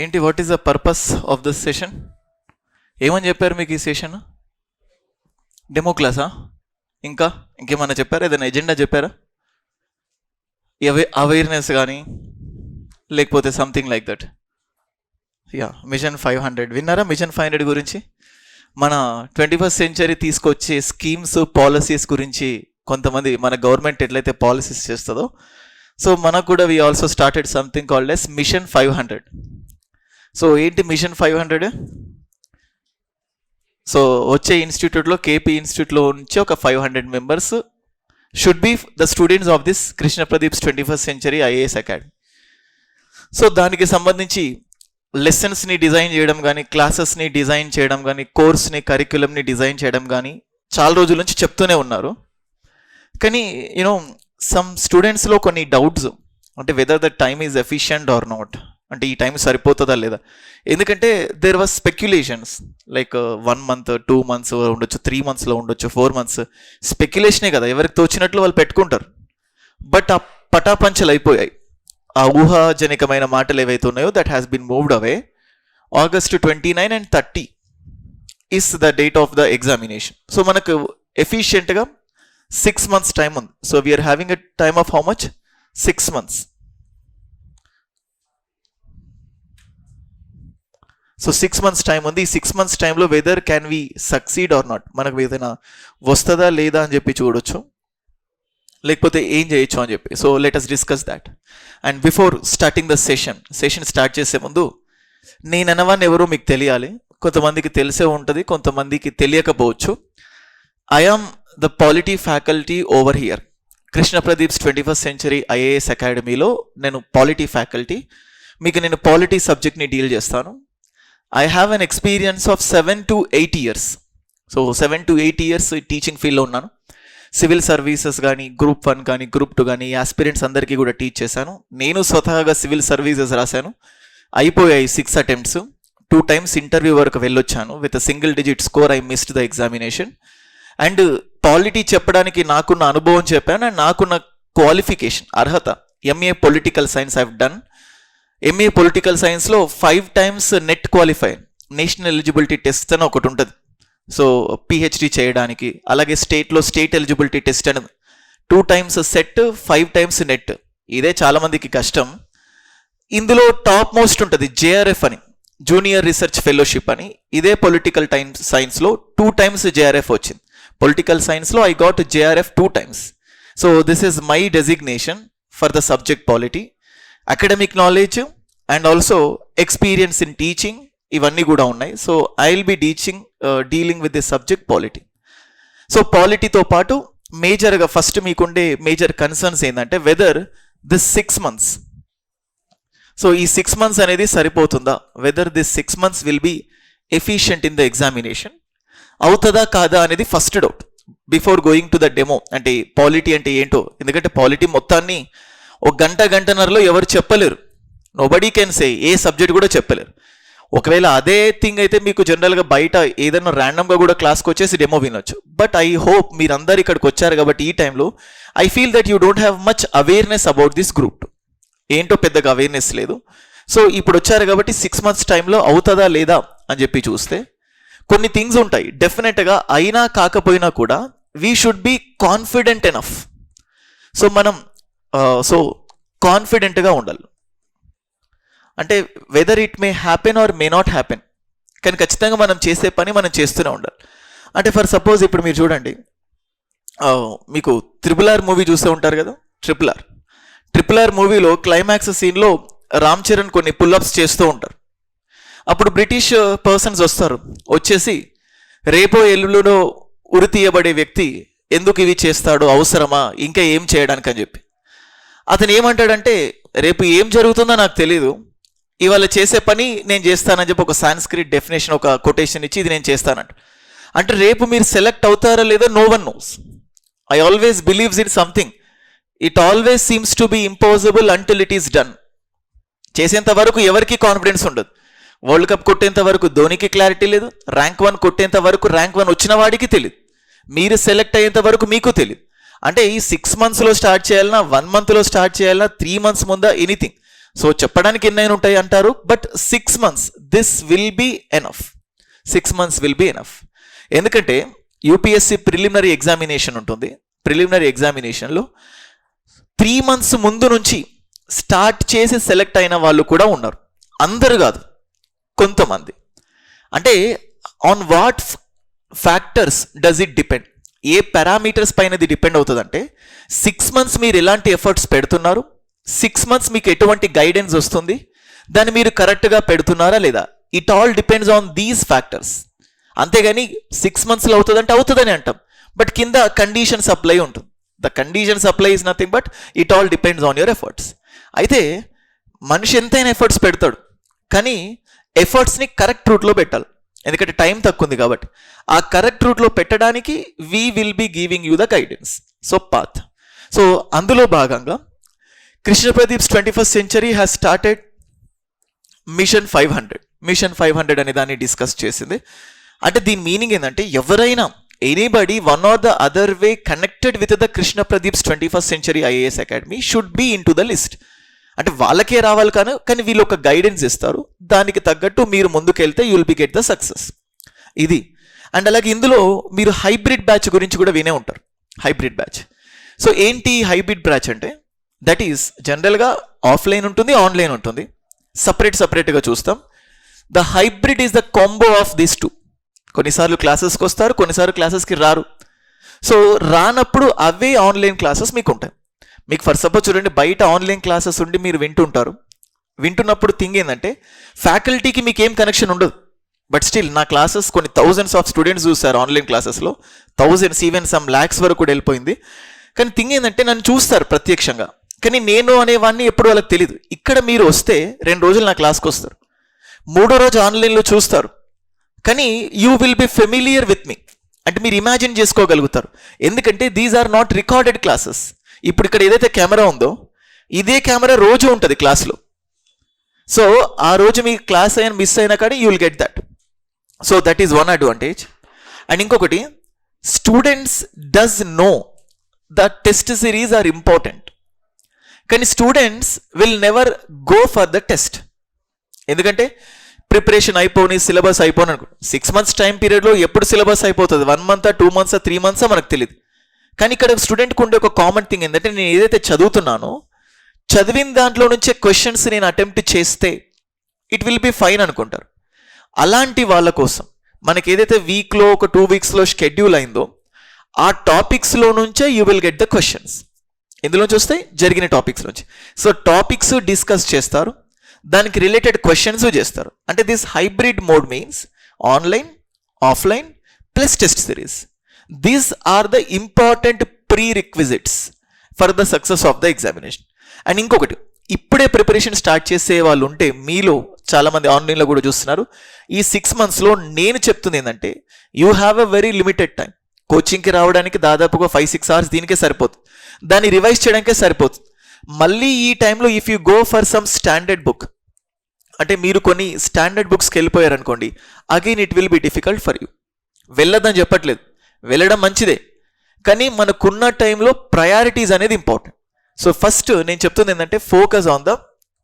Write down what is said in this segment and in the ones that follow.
ఏంటి, what is the purpose of this session? ఏమని చెప్పారు మీకు ఈ సెషన్? డెమో క్లాసా? ఇంకేమన్నా చెప్పారా? ఏదైనా ఎజెండా చెప్పారా? అవేర్నెస్ కానీ లేకపోతే సంథింగ్ లైక్ దట్? మిషన్ 500 విన్నారా? మిషన్ 500 గురించి మన 21st సెంచరీ తీసుకొచ్చే స్కీమ్స్, పాలసీస్ గురించి కొంతమంది మన గవర్నమెంట్ ఎట్లయితే పాలసీస్ చేస్తుందో, సో మనకు కూడా we also started something called as mission 500. So ఏంటి మిషన్ 500? సో వచ్చే ఇన్స్టిట్యూట్లో, కేపీ ఇన్స్టిట్యూట్లో నుంచి ఒక 500 members should be the students of this Krishna Pradeep's 21st century IAS academy. So దానికి సంబంధించి లెసన్స్ని డిజైన్ చేయడం కానీ, క్లాసెస్ని డిజైన్ చేయడం కానీ, కోర్స్ని, కరిక్యులంని డిజైన్ చేయడం కానీ చాలా రోజుల నుంచి చెప్తూనే ఉన్నారు. కానీ యూనో సమ్ స్టూడెంట్స్లో కొన్ని డౌట్స్, అంటే whether the time is efficient or not, అంటే ఈ టైం సరిపోతుందా లేదా. ఎందుకంటే there was speculations like 1 month, 2 months ఉండొచ్చు, 3 monthsలో ఉండొచ్చు, 4 months. స్పెక్యులేషనే కదా, ఎవరికి తోచినట్లు వాళ్ళు పెట్టుకుంటారు. బట్ ఆ పటాపంచలు అయిపోయాయి. ఆ ఊహాజనికమైన మాటలు ఏవైతే ఉన్నాయో that has been moved away. August 29 and 30 is the date of the examination. So మనకు ఎఫిషియెంట్గా 6 months టైం ఉంది. So we're having a time of how much? 6 months. So 6 months time ఉంది. ఈ 6 months టైంలో whether can we succeed or not, మనకు ఏదైనా వస్తుందా లేదా అని చెప్పి చూడొచ్చు, లేకపోతే ఏం చేయొచ్చు అని చెప్పి. So let us discuss that. And before starting the session start చేసే ముందు నేను అన్నవాన్ని ఎవరో మీకు తెలియాలి. కొంతమందికి తెలిసే ఉంటుంది, కొంతమందికి తెలియకపోవచ్చు. I am the polity faculty over here. Krishna Pradeep's 21st century IAS అకాడమీలో నేను పాలిటీ ఫ్యాకల్టీ. మీకు నేను పాలిటీ సబ్జెక్ట్ని డీల్ చేస్తాను. I have an experience of 7 to 8 years. So 7 to 8 years teaching ఫీల్డ్లో ఉన్నాను. సివిల్ సర్వీసెస్ కానీ, Group 1 కానీ, Group 2 కానీ, ఆస్పిరెంట్స్ అందరికీ కూడా టీచ్ చేశాను. నేను స్వతహాగా సివిల్ సర్వీసెస్ రాశాను. అయిపోయాయి 6 attempts. 2 times ఇంటర్వ్యూ వరకు వెళ్ళొచ్చాను. With single digit score I missed the examination. And polity చెప్పడానికి నాకున్న అనుభవం చెప్పాను. అండ్ నాకున్న క్వాలిఫికేషన్, అర్హత, MA political science I have done. MA political సైన్స్లో 5 times NET qualify, national eligibility test అని ఒకటి ఉంటుంది. సో పిహెచ్డి చేయడానికి. అలాగే స్టేట్లో స్టేట్ ఎలిజిబిలిటీ టెస్ట్ అని 2 times సెట్, 5 times నెట్. ఇదే చాలామందికి కష్టం. ఇందులో టాప్ మోస్ట్ ఉంటుంది జేఆర్ఎఫ్ అని, జూనియర్ రీసెర్చ్ ఫెలోషిప్ అని. ఇదే పొలిటికల్ సైన్స్లో 2 times జేఆర్ఎఫ్ వచ్చింది. పొలిటికల్ సైన్స్లో I got JRF 2 times. So this is my designation for the subject polity. Academic knowledge and also experience in teaching ఇవన్నీ కూడా ఉన్నాయి. So I will be dealing with the subject polity. So పాలిటీతో పాటు మేజర్గా first మీకుండే major concerns ఏంటంటే whether this 6 months, so ఈ 6 months అనేది సరిపోతుందా, weather this 6 months will be efficient in the examination, అవుతుందా కాదా అనేది first doubt before going to the demo. అంటే పాలిటీ అంటే ఏంటో, ఎందుకంటే పాలిటీ మొత్తాన్ని ఒక గంటన్నరలో ఎవరు చెప్పలేరు. Nobody can say, A subject కూడా చెప్పలేరు. ఒకవేళ అదే థింగ్ అయితే మీకు జనరల్గా బయట ఏదైనా ర్యాండమ్గా కూడా క్లాస్కి వచ్చేసి డెమో వినొచ్చు. బట్ ఐ హోప్ మీరందరూ ఇక్కడికి వచ్చారు కాబట్టి ఈ టైంలో I feel that you don't have much awareness about this group. ఏంటో పెద్దగా అవేర్నెస్ లేదు. సో ఇప్పుడు వచ్చారు కాబట్టి 6 months టైంలో అవుతుందా లేదా అని చెప్పి చూస్తే కొన్ని థింగ్స్ ఉంటాయి. డెఫినెట్గా అయినా కాకపోయినా కూడా we should be confident enough. So మనం కాన్ఫిడెంట్గా ఉండాలి. అంటే whether it may happen or may not happen, కానీ ఖచ్చితంగా మనం చేసే పని మనం చేస్తూనే ఉండాలి. అంటే ఫర్ సపోజ్ ఇప్పుడు మీరు చూడండి, మీకు RRR మూవీ చూస్తూ ఉంటారు కదా. ట్రిపుల్ ఆర్ మూవీలో క్లైమాక్స్ సీన్లో రామ్ చరణ్ కొన్ని పుల్అప్స్ చేస్తూ ఉంటారు. అప్పుడు బ్రిటిష్ పర్సన్స్ వస్తారు, వచ్చేసి రేపో ఎల్లులో ఉరి తీయబడే వ్యక్తి ఎందుకు ఇవి చేస్తాడు, అవసరమా, ఇంకా ఏం చేయడానికి అని చెప్పి. అతను ఏమంటాడంటే, రేపు ఏం జరుగుతుందో నాకు తెలియదు, ఇవాళ చేసే పని నేను చేస్తానని చెప్పి ఒక సాంస్క్రిట్ డెఫినేషన్, ఒక కొటేషన్ ఇచ్చి ఇది నేను చేస్తానంట. అంటే రేపు మీరు సెలెక్ట్ అవుతారా లేదో no one knows. I always believes in something. It always seems to be impossible until it is done. చేసేంత వరకు ఎవరికి కాన్ఫిడెన్స్ ఉండదు. వరల్డ్ కప్ కొట్టేంత వరకు ధోనికి క్లారిటీ లేదు. ర్యాంక్ 1 కొట్టేంత వరకు ర్యాంక్ 1 వచ్చిన వాడికి తెలియదు. మీరు సెలెక్ట్ అయ్యేంత వరకు మీకు తెలియదు. అంటే ఈ 6 monthsలో స్టార్ట్ చేయాలన్నా, 1 monthలో స్టార్ట్ చేయాలన్నా, 3 months ముందా, ఎనీథింగ్. సో చెప్పడానికి ఎన్నైనా ఉంటాయి అంటారు, but 6 months this will be enough. 6 months will be enough. ఎందుకంటే యూపీఎస్సి ప్రిలిమినరీ ఎగ్జామినేషన్ ఉంటుంది. ప్రిలిమినరీ ఎగ్జామినేషన్లో 3 months ముందు నుంచి స్టార్ట్ చేసి సెలెక్ట్ అయిన వాళ్ళు కూడా ఉన్నారు. అందరు కాదు, కొంతమంది. అంటే on what factors does it depend? A parameters పైన ఇది డిపెండ్ అవుతుందంటే 6 months మీరు ఎలాంటి ఎఫర్ట్స్ పెడుతున్నారు, 6 months మీకు ఎటువంటి గైడెన్స్ వస్తుంది, దాన్ని మీరు కరెక్ట్గా పెడుతున్నారా లేదా. It all depends on these factors. అంతేగాని 6 monthsలో అవుతుందంటే అవుతుందని అంటాం, బట్ కింద కండిషన్ సప్లై ఉంటుంది. The condition supply is nothing but it all depends on your efforts. అయితే మనిషి ఎంతైనా ఎఫర్ట్స్ పెడతాడు, కానీ ఎఫర్ట్స్ని కరెక్ట్ రూట్లో పెట్టాలి. ఎందుకంటే టైం తక్కువ ఉంది కాబట్టి ఆ కరెక్ట్ రూట్లో పెట్టడానికి we will be giving you the guidance. So path. So అందులో భాగంగా Krishna Pradeep's 21st century has started mission 500. Mission 500 అనే దాన్ని డిస్కస్ చేసింది. అంటే దీని మీనింగ్ ఏంటంటే ఎవరైనా anybody one or the other way connected with the Krishna Pradeep's 21st century IAS academy should be into the list. అంటే వాళ్ళకే రావాలి కానీ వీళ్ళు ఒక గైడెన్స్ ఇస్తారు, దానికి తగ్గట్టు మీరు ముందుకెళ్తే you will B get the success. ఇది. అండ్ అలాగే ఇందులో మీరు హైబ్రిడ్ బ్యాచ్ గురించి కూడా వినే ఉంటారు. Hybrid batch. సో ఏంటి హైబ్రిడ్ బ్యాచ్ అంటే? దట్ ఈస్ జనరల్గా ఆఫ్లైన్ ఉంటుంది, ఆన్లైన్ ఉంటుంది, సపరేట్గా చూస్తాం. The hybrid is the combo of this two. కొన్నిసార్లు క్లాసెస్కి వస్తారు, కొన్నిసార్లు క్లాసెస్కి రారు. సో రానప్పుడు అవే ఆన్లైన్ క్లాసెస్ మీకు ఉంటాయి. మీకు ఫర్ సపోజ్ చూడండి, బయట ఆన్లైన్ క్లాసెస్ ఉండి మీరు వింటుంటారు. వింటున్నప్పుడు థింగ్ ఏంటంటే ఫ్యాకల్టీకి మీకు ఏం కనెక్షన్ ఉండదు, బట్ స్టిల్ నా క్లాసెస్ కొన్ని థౌజండ్స్ ఆఫ్ స్టూడెంట్స్ చూస్తారు ఆన్లైన్ క్లాసెస్లో, థౌజండ్స్ ఈవెన్ సమ్ ల్యాక్స్ వరకు కూడా వెళ్ళిపోయింది. కానీ థింగ్ ఏంటంటే నన్ను చూస్తారు ప్రత్యక్షంగా, కానీ నేను అనేవాడిని ఎప్పుడు వాళ్ళకి తెలియదు. ఇక్కడ మీరు వస్తే 2 రోజులు నా క్లాస్కి వస్తారు, 3వ రోజు ఆన్లైన్లో చూస్తారు, కానీ you will be familiar with me. అంటే మీరు ఇమాజిన్ చేసుకోగలుగుతారు. ఎందుకంటే these are not recorded classes. ఇప్పుడు ఇక్కడ ఏదైతే కెమెరా ఉందో ఇదే కెమెరా రోజు ఉంటుంది క్లాస్లో. సో ఆ రోజు మీ క్లాస్ అయినా మిస్ అయినా కానీ you will get that. So that is one advantage. And ఇంకొకటి, students does know the test series are important, కానీ students will never go for the test. ఎందుకంటే ప్రిపరేషన్ అయిపోని, సిలబస్ అయిపోని అనుకో. 6 months టైం పీరియడ్లో ఎప్పుడు సిలబస్ అయిపోతుంది, 1 month, 2 months, 3 months మనకు తెలియదు. కానీ ఇక్కడ స్టూడెంట్కి ఉండే ఒక కామన్ థింగ్ ఏంటంటే నేను ఏదైతే చదువుతున్నానో చదివిన దాంట్లో నుంచే క్వశ్చన్స్ నేను అటెంప్ట్ చేస్తే ఇట్ విల్ బి ఫైన్ అనుకుంటారు. అలాంటి వాళ్ళ కోసం మనకి ఏదైతే వీక్లో ఒక 2 weeksలో షెడ్యూల్ అయిందో ఆ టాపిక్స్లో నుంచే you will get the questions. ఇందులోంచి వస్తాయి జరిగిన టాపిక్స్ నుంచి. సో టాపిక్స్ డిస్కస్ చేస్తారు, దానికి రిలేటెడ్ క్వశ్చన్స్ చేస్తారు. అంటే this hybrid mode means online, offline plus test series. These are the important prerequisites for the success of the examination. And ఇంకొకటి, ఇప్పుడే ప్రిపరేషన్ స్టార్ట్ చేసే వాళ్ళు ఉంటే మీలో చాలామంది ఆన్లైన్లో కూడా చూస్తున్నారు. ఈ 6 monthsలో నేను చెప్తుంది ఏంటంటే you have a very limited time. కోచింగ్కి రావడానికి దాదాపుగా 5-6 hours దీనికే సరిపోతుంది, దాన్ని రివైజ్ చేయడానికే సరిపోతుంది. మళ్ళీ ఈ టైంలో if you go for some standard book, అంటే మీరు కొన్ని స్టాండర్డ్ బుక్స్కి వెళ్ళిపోయారనుకోండి, again it will be difficult for you. వెళ్ళొద్దని చెప్పట్లేదు, వెళ్ళడం మంచిదే, కానీ మనకున్న టైంలో ప్రయారిటీస్ అనేది ఇంపార్టెంట్. సో ఫస్ట్ నేను చెప్తుంది ఏంటంటే focus on the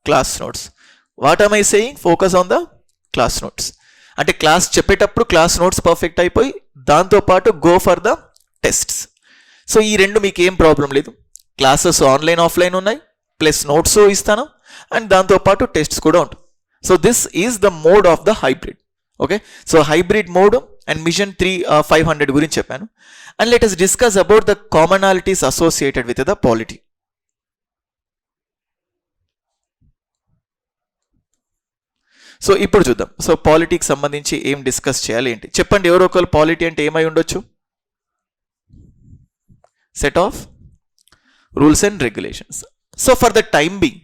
class notes. What am I saying? Focus on the class notes. అంటే క్లాస్ చెప్పేటప్పుడు క్లాస్ నోట్స్ పర్ఫెక్ట్ అయిపోయి దాంతోపాటు go for the tests. So ఈ 2 మీకు ఏం ప్రాబ్లం లేదు. క్లాసెస్ ఆన్లైన్, ఆఫ్లైన్ ఉన్నాయి, ప్లస్ నోట్స్ ఇస్తాను, అండ్ దాంతోపాటు టెస్ట్స్ కూడా ఉంటుంది. So this is the mode of the hybrid. Okay, so hybrid mode and mission 500 గురించి చెప్పాను. And let us discuss about the commonalities associated with the polity. So ఇప్పుడు చూద్దాం. So పాలిటీకి సంబంధించి ఏం డిస్కస్ చేయాలి ఏంటి చెప్పండి. ఎవరో ఒకరు పాలిటీ అంటే ఏమై ఉండొచ్చు? Set of rules and regulations. So for the time being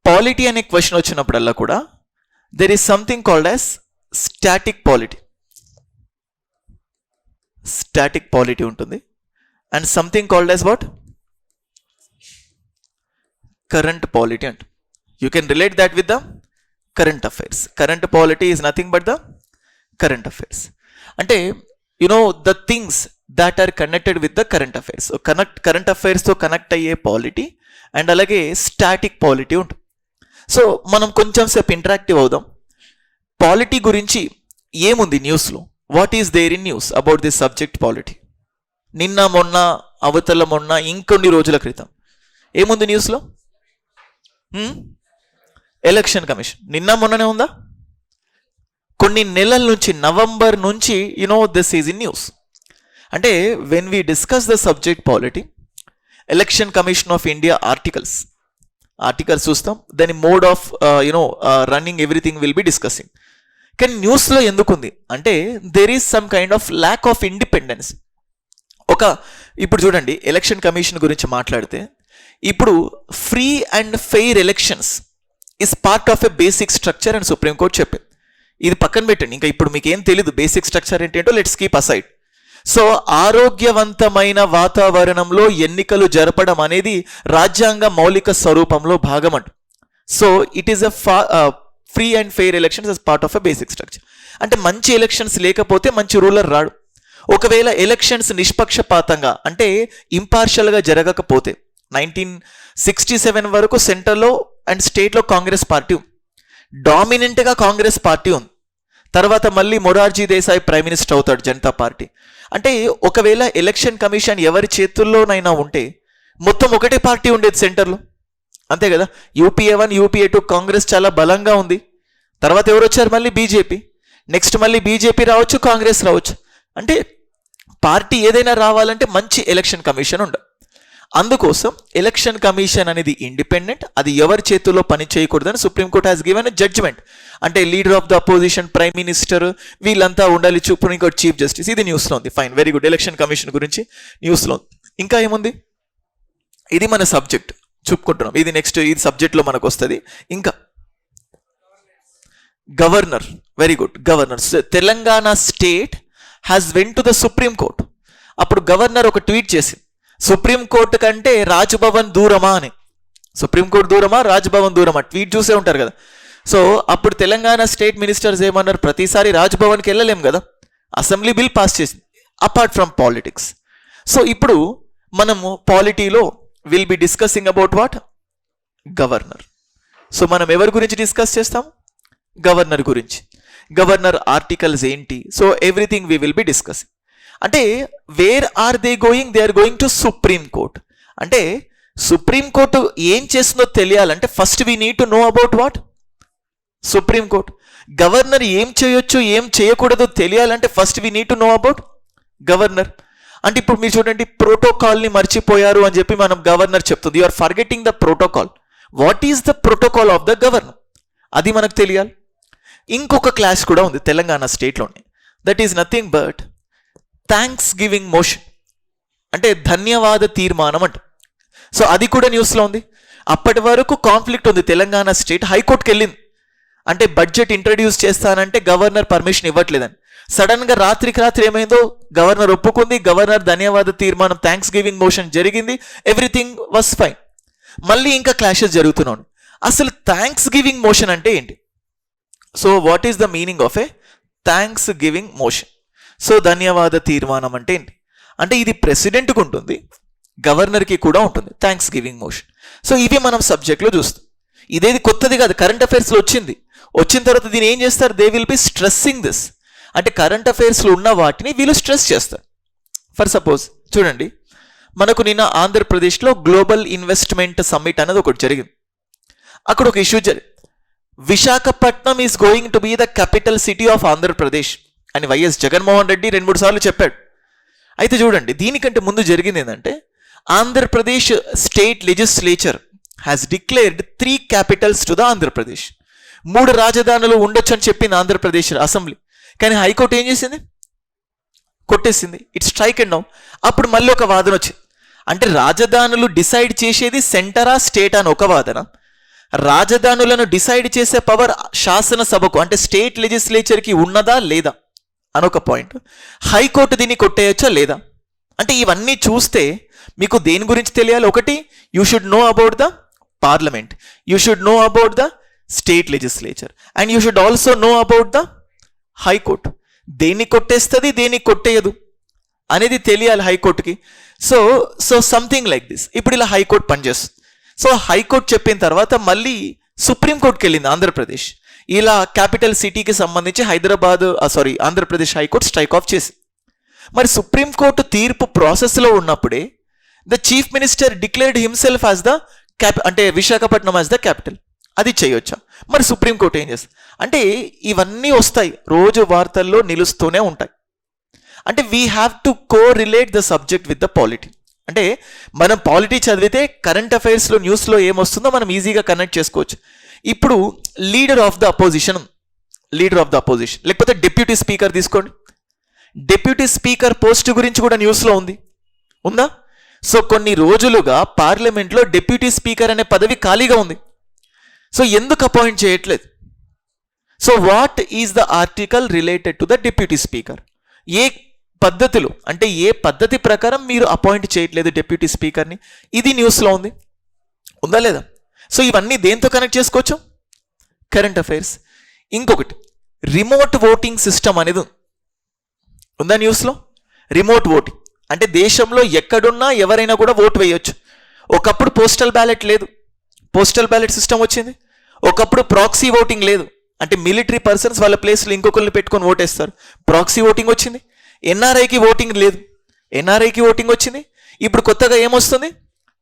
polity అనే క్వశ్చన్ వచ్చినప్పుడల్లా కూడా there is something called as static polity. Static polity ఉంటుంది. And something called as what? Current polity అంట. You can relate that with the current affairs. Current polity is nothing but the current affairs. అంటే you know the things that are connected with the current affairs. Current అఫైర్స్తో connect అయ్యే polity and అలాగే static polity ఉంటుంది. So మనం కొంచెం సేపు interactive అవుదాం. Polity గురించి ఏముంది న్యూస్లో, what is there in news about this subject polity? నిన్న మొన్న అవతల మొన్న ఇంకొన్ని రోజుల క్రితం ఏముంది న్యూస్లో? Election commission. నిన్న మొన్ననే ఉందా? కొన్ని నెలల నుంచి, నవంబర్ నుంచి దిస్ ఈజ్ ఇన్ న్యూస్. అంటే when we discuss the subject polity, election commission of India articles చూస్తాం, దాని mode of running everything will be discussing. కానీ న్యూస్లో ఎందుకుంది అంటే there is some kind of lack of independence. ఇప్పుడు చూడండి, ఎలక్షన్ కమిషన్ గురించి మాట్లాడితే, ఇప్పుడు free and fair elections is part of a basic structure అని సుప్రీంకోర్టు చెప్పింది. ఇది పక్కన పెట్టండి, ఇంకా ఇప్పుడు మీకు ఏం తెలీదు బేసిక్ స్ట్రక్చర్ ఏంటంటో, లెట్స్ కీప్ అసైడ్. సో ఆరోగ్యవంతమైన వాతావరణంలో ఎన్నికలు జరపడం అనేది రాజ్యాంగ మౌలిక స్వరూపంలో భాగం అంట. So it is a free and fair elections as part of a basic structure. అంటే మంచి ఎలక్షన్స్ లేకపోతే మంచి రూలర్ రాడు. ఒకవేళ ఎలక్షన్స్ నిష్పక్షపాతంగా అంటే ఇంపార్షియల్గా జరగకపోతే, 1967 వరకు సెంటర్లో అండ్ స్టేట్లో కాంగ్రెస్ పార్టీ ఉంది, డామినెంట్గా కాంగ్రెస్ పార్టీ ఉంది. తర్వాత మళ్ళీ మొరార్జీ దేశాయ్ ప్రైమ్ మినిస్టర్ అవుతాడు, జనతా పార్టీ. అంటే ఒకవేళ ఎలక్షన్ కమిషన్ ఎవరి చేతుల్లోనైనా ఉంటే మొత్తం ఒకటే పార్టీ ఉండేది సెంటర్లో, అంతే కదా. యూపీఏ 1, యూపీఏ 2 కాంగ్రెస్ చాలా బలంగా ఉంది. తర్వాత ఎవరు వచ్చారు? మళ్ళీ బీజేపీ. నెక్స్ట్ మళ్ళీ బీజేపీ రావచ్చు, కాంగ్రెస్ రావచ్చు. అంటే పార్టీ ఏదైనా రావాలంటే మంచి ఎలక్షన్ కమిషన్ ఉండాలి. అందుకోసం ఎలక్షన్ కమిషన్ అనేది ఇండిపెండెంట్, అది ఎవరి చేతుల్లో పని చేయకూడదని Supreme Court has given a judgement. అంటే leader of the opposition, prime minister, వీళ్ళంతా ఉండాలి, సుప్రీంకోర్టు చీఫ్ జస్టిస్. ఇది న్యూస్లో ఉంది. Fine, very good. Election commission గురించి న్యూస్లో ఉంది. ఇంకా ఏముంది? ఇది మన సబ్జెక్ట్ చూపుకుంటున్నాం, ఇది నెక్స్ట్, ఇది సబ్జెక్ట్లో మనకు వస్తుంది. ఇంకా governor, very good. Governor, Telangana state has went to the Supreme court. అప్పుడు గవర్నర్ ఒక ట్వీట్ చేసింది, సుప్రీంకోర్టు కంటే రాజ్భవన్ దూరమా అని. సుప్రీంకోర్టు దూరమా, రాజ్భవన్ దూరమా? ట్వీట్ చూసే ఉంటారు కదా. సో అప్పుడు తెలంగాణ స్టేట్ మినిస్టర్స్ ఏమన్నారు? ప్రతిసారి రాజ్భవన్కి వెళ్ళలేం కదా, అసెంబ్లీ బిల్ పాస్ చేసింది, అపార్ట్ ఫ్రమ్ పాలిటిక్స్. సో ఇప్పుడు మనము పాలిటీలో will be discussing about what? Governor. So మనం ఎవరి గురించి డిస్కస్ చేస్తాం? గవర్నర్ గురించి. గవర్నర్ ఆర్టికల్స్ ఏంటి? So everything we will be discussing. అంటే where are they going? They are going to Supreme Court. అంటే సుప్రీం కోర్టు ఏం చేస్తుందో తెలియాలంటే first we need to know about what? Supreme Court. Governor ఏం చేయొచ్చు, ఏం చేయకూడదు తెలియాలంటే first we need to know about governor. అంటే ఇప్పుడు మీరు చూడండి, ప్రోటోకాల్ని మర్చిపోయారు అని చెప్పి మనం గవర్నర్ చెప్తుంది. You are forgetting the protocol. What is the protocol of the governor? అది మనకు తెలియాలి. ఇంకొక క్లాస్ కూడా ఉంది తెలంగాణ స్టేట్లోనే, that is nothing but thanks giving motion, అంటే ధన్యవాద తీర్మానం అంట. సో అది కూడా న్యూస్లో ఉంది. అప్పటి వరకు కాన్ఫ్లిక్ట్ ఉంది, తెలంగాణ స్టేట్ హైకోర్టుకి వెళ్ళింది. అంటే బడ్జెట్ ఇంట్రడ్యూస్ చేస్తానంటే గవర్నర్ పర్మిషన్ ఇవ్వట్లేదని. సడన్గా రాత్రికి రాత్రి ఏమైందో, గవర్నర్ ఒప్పుకుంది, గవర్నర్ ధన్యవాద తీర్మానం, థ్యాంక్స్ గివింగ్ మోషన్ జరిగింది, ఎవ్రీథింగ్ వాస్ ఫైన్. మళ్ళీ ఇంకా క్లాషెస్ జరుగుతున్నాయి. అసలు థ్యాంక్స్ గివింగ్ మోషన్ అంటే ఏంటి? So what is the meaning of a thanks giving motion? So ధన్యవాద తీర్మానం అంటే ఏంటి? అంటే ఇది ప్రెసిడెంట్కి ఉంటుంది, గవర్నర్కి కూడా ఉంటుంది థ్యాంక్స్ గివింగ్ మోషన్. సో ఇవి మనం సబ్జెక్ట్లో చూస్తాం. ఇదేది కొత్తది కాదు, కరెంట్ అఫైర్స్లో వచ్చింది. వచ్చిన తర్వాత దీన్ని ఏం చేస్తారు? They will B stressing this. అంటే కరెంట్ అఫైర్స్లో ఉన్న వాటిని వీళ్ళు స్ట్రెస్ చేస్తారు. ఫర్ సపోజ్ చూడండి, మనకు నిన్న ఆంధ్రప్రదేశ్లో గ్లోబల్ ఇన్వెస్ట్మెంట్ సమ్మిట్ అనేది ఒకటి జరిగింది. అక్కడ ఒక ఇష్యూ జరిగింది, Visakhapatnam is going to be the capital city of Andhra Pradesh అని వైఎస్ జగన్మోహన్ రెడ్డి 2-3 సార్లు చెప్పాడు. అయితే చూడండి, దీనికంటే ముందు జరిగింది ఏంటంటే, Andhra Pradesh state legislature has declared 3 Capitals to the Andhra Pradesh. 3 రాజధానులు ఉండొచ్చు అని చెప్పింది ఆంధ్రప్రదేశ్ అసెంబ్లీ. కానీ హైకోర్టు ఏం చేసింది? కొట్టేసింది. It's strike and down. అప్పుడు మళ్ళీ ఒక వాదన వచ్చింది. అంటే రాజధానులు డిసైడ్ చేసేది సెంటరా స్టేట్ అని ఒక వాదన, రాజధానులను డిసైడ్ చేసే పవర్ శాసనసభకు అంటే స్టేట్ లెజిస్లేచర్కి ఉన్నదా లేదా అనొక పాయింట్. హైకోర్టు దీన్ని కొట్టేయచ్చా లేదా? అంటే ఇవన్నీ చూస్తే మీకు దేని గురించి తెలియాలి? ఒకటి, you should know about the parliament, you should know about the state legislature, and you should also know about the high court. దేన్ని కొట్టేస్తుంది, దేన్ని కొట్టేయదు అనేది తెలియాలి హైకోర్టుకి. So something like this. ఇప్పుడు ఇలా హైకోర్టు పనిచేస్తుంది. సో హైకోర్టు చెప్పిన తర్వాత మళ్ళీ సుప్రీంకోర్టుకి వెళ్ళింది ఆంధ్రప్రదేశ్. ఇలా క్యాపిటల్ సిటీకి సంబంధించి ఆంధ్రప్రదేశ్ హైకోర్టు స్ట్రైక్ ఆఫ్ చేసింది. మరి సుప్రీంకోర్టు తీర్పు ప్రాసెస్లో ఉన్నప్పుడే the chief minister declared himself as the అంటే విశాఖపట్నం యాజ్ ద క్యాపిటల్. అది చేయొచ్చా? మరి సుప్రీంకోర్టు ఏం చేస్తుంది అంటే ఇవన్నీ వస్తాయి, రోజు వార్తల్లో నిలుస్తూనే ఉంటాయి. అంటే we have to correlate the subject with the polity. అంటే మనం పాలిటీ చదివితే కరెంట్ అఫైర్స్లో న్యూస్లో ఏమొస్తుందో మనం ఈజీగా కనెక్ట్ చేసుకోవచ్చు. ఇప్పుడు లీడర్ ఆఫ్ ద అపోజిషన్ లేకపోతే డిప్యూటీ స్పీకర్ తీసుకోండి. డిప్యూటీ స్పీకర్ పోస్ట్ గురించి కూడా న్యూస్లో ఉందా? సో కొన్ని రోజులుగా పార్లమెంట్లో డిప్యూటీ స్పీకర్ అనే పదవి ఖాళీగా ఉంది. సో ఎందుకు అపాయింట్ చేయట్లేదు? So what is the article related to the deputy speaker? ఏ పద్ధతులు అంటే ఏ పద్ధతి ప్రకారం మీరు అపాయింట్ చేయట్లేదు డిప్యూటీ స్పీకర్ని? ఇది న్యూస్లో ఉందా లేదా? సో ఇవన్నీ దేంతో కనెక్ట్ చేసుకోవచ్చు? Current affairs. ఇంకొకటి రిమోట్ ఓటింగ్ సిస్టమ్ అనేది ఉందా న్యూస్లో? రిమోట్ ఓటింగ్ అంటే దేశంలో ఎక్కడున్నా ఎవరైనా కూడా ఓటు వేయొచ్చు. ఒకప్పుడు పోస్టల్ బ్యాలెట్ లేదు, పోస్టల్ బ్యాలెట్ సిస్టమ్ వచ్చింది. ఒకప్పుడు ప్రాక్సీ ఓటింగ్ లేదు, అంటే మిలిటరీ పర్సన్స్ వాళ్ళ ప్లేస్లో ఇంకొకరిని పెట్టుకొని ఓటేస్తారు, ప్రాక్సీ ఓటింగ్ వచ్చింది. ఎన్ఆర్ఐకి ఓటింగ్ లేదు, ఎన్ఆర్ఐకి ఓటింగ్ వచ్చింది. ఇప్పుడు కొత్తగా ఏమొస్తుంది?